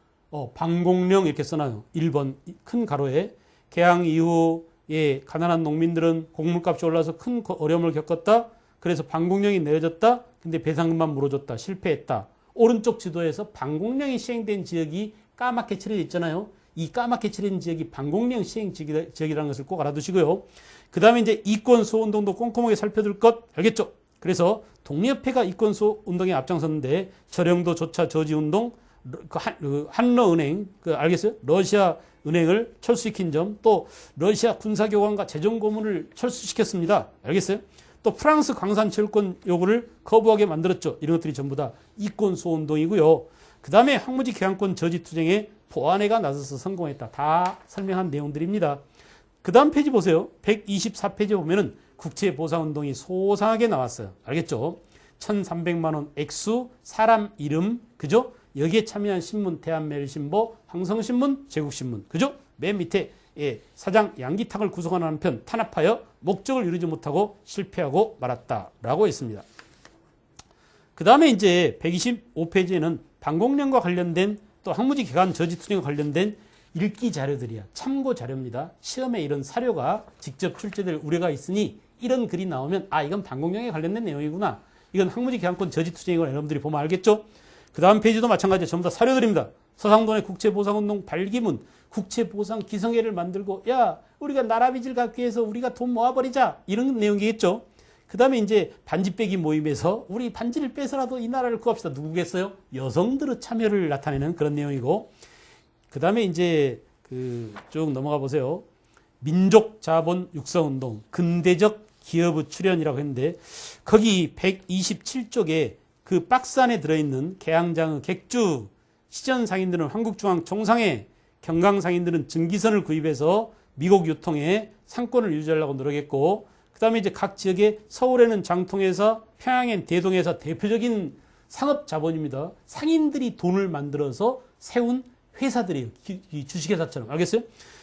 방공령 이렇게 써놔요. 1번 큰 가로에 개항 이후에 가난한 농민들은 곡물값이 올라서 큰 어려움을 겪었다. 그래서 방공령이 내려졌다. 근데 배상금만 물어줬다. 실패했다. 오른쪽 지도에서 방공령이 시행된 지역이 까맣게 칠해져 있잖아요. 이 까맣게 칠해진 지역이 방공령 시행 지역이라는 것을 꼭 알아두시고요. 그 다음에 이제 이권수호 운동도 꼼꼼하게 살펴둘 것 알겠죠? 그래서 독립회가 이권수호 운동에 앞장섰는데 저령도 조차 저지 운동, 한러은행, 알겠어요? 러시아 은행을 철수시킨 점, 또 러시아 군사교관과 재정고문을 철수시켰습니다. 알겠어요? 또 프랑스 광산체육권 요구를 거부하게 만들었죠. 이런 것들이 전부 다 이권수호 운동이고요. 그 다음에 항무지 개항권 저지 투쟁에 보안회가 나서서 성공했다. 다 설명한 내용들입니다. 그 다음 페이지 보세요. 124페이지 보면은 국채보상운동이 소상하게 나왔어요. 알겠죠? 1,300만 원 액수, 사람 이름, 그죠? 여기에 참여한 신문, 대한매일신보, 황성신문, 제국신문, 그죠? 맨 밑에 사장 양기탁을 구성하는 한편 탄압하여 목적을 이루지 못하고 실패하고 말았다라고 했습니다. 그 다음에 이제 125페이지에는 방공령과 관련된 또 항무지 개간 저지 투쟁과 관련된 읽기 자료들이야. 참고 자료입니다. 시험에 이런 사료가 직접 출제될 우려가 있으니 이런 글이 나오면 이건 방공령에 관련된 내용이구나. 이건 항무지 개항권 저지 투쟁이구나. 여러분들이 보면 알겠죠? 그 다음 페이지도 마찬가지로 전부 다 사료들입니다. 서상돈의 국채보상운동 발기문, 국채보상 기성회를 만들고 우리가 나라빚을 갚기 위해서 우리가 돈 모아버리자. 이런 내용이겠죠. 그 다음에 이제 반지 빼기 모임에서 우리 반지를 빼서라도 이 나라를 구합시다. 누구겠어요? 여성들의 참여를 나타내는 그런 내용이고 그 다음에 이제 쭉 넘어가 보세요. 민족 자본 육성운동, 근대적 기업의 출현이라고 했는데 거기 127쪽에 그 박스 안에 들어있는 개항장의 객주 시전 상인들은 한국중앙 총상회, 경강 상인들은 증기선을 구입해서 미국 유통에 상권을 유지하려고 노력했고, 그 다음에 이제 각 지역에 서울에는 장통회사, 평양엔 대동회사 대표적인 상업 자본입니다. 상인들이 돈을 만들어서 세운 회사들이에요. 이 주식회사처럼. 알겠어요?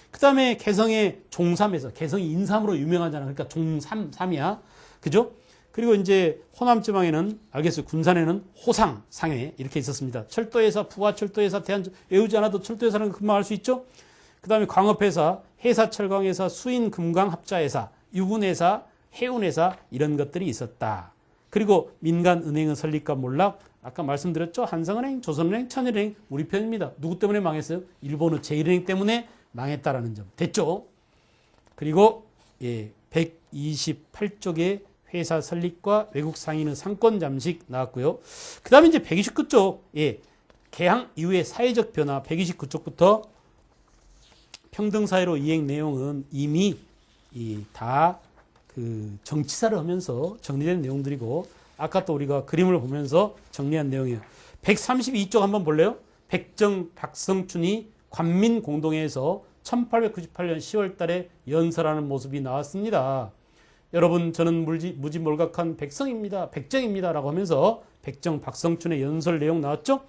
그 다음에 개성의 종삼회사. 개성이 인삼으로 유명하잖아. 그러니까 종삼이야. 그죠? 그리고 이제 호남 지방에는, 알겠어요. 군산에는 호상, 상해 이렇게 있었습니다. 철도회사, 부하철도회사, 외우지 않아도 철도회사는 금방 알 수 있죠? 그 다음에 광업회사, 해사철강회사, 수인금강합자회사, 유군회사, 해운회사 이런 것들이 있었다. 그리고 민간은행의 설립과 몰락, 아까 말씀드렸죠? 한성은행, 조선은행, 천일은행 우리 편입니다. 누구 때문에 망했어요? 일본의 제1은행 때문에 망했다라는 점. 됐죠? 그리고 128쪽에 회사 설립과 외국 상인의 상권 잠식 나왔고요. 그 다음에 이제 129쪽, 개항 이후의 사회적 변화 129쪽부터 평등사회로 이행 내용은 이미 다 그 정치사를 하면서 정리된 내용들이고, 아까 또 우리가 그림을 보면서 정리한 내용이에요. 132쪽 한번 볼래요? 백정 박성춘이 관민공동회에서 1898년 10월 달에 연설하는 모습이 나왔습니다. 여러분, 저는 무지몰각한 백성입니다. 백정입니다. 라고 하면서 백정 박성춘의 연설 내용 나왔죠?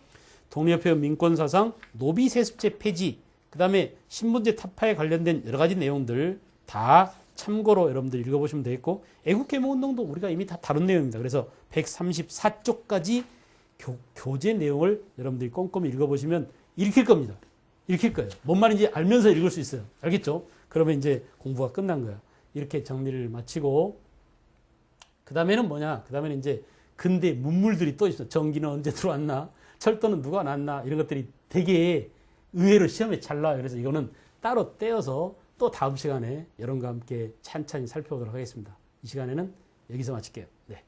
독립협회 민권사상, 노비세습제 폐지, 그 다음에 신분제 타파에 관련된 여러 가지 내용들 다 참고로 여러분들 읽어보시면 되겠고, 애국개몽운동도 우리가 이미 다 다룬 내용입니다. 그래서 134쪽까지 교재 내용을 여러분들이 꼼꼼히 읽어보시면 읽힐 겁니다. 읽힐 거예요. 뭔 말인지 알면서 읽을 수 있어요. 알겠죠? 그러면 이제 공부가 끝난 거야. 이렇게 정리를 마치고, 그 다음에는 뭐냐? 그 다음에는 이제 근대 문물들이 또 있어. 전기는 언제 들어왔나? 철도는 누가 놨나? 이런 것들이 되게 의외로 시험에 잘 나와요. 그래서 이거는 따로 떼어서 또 다음 시간에 여러분과 함께 찬찬히 살펴보도록 하겠습니다. 이 시간에는 여기서 마칠게요. 네.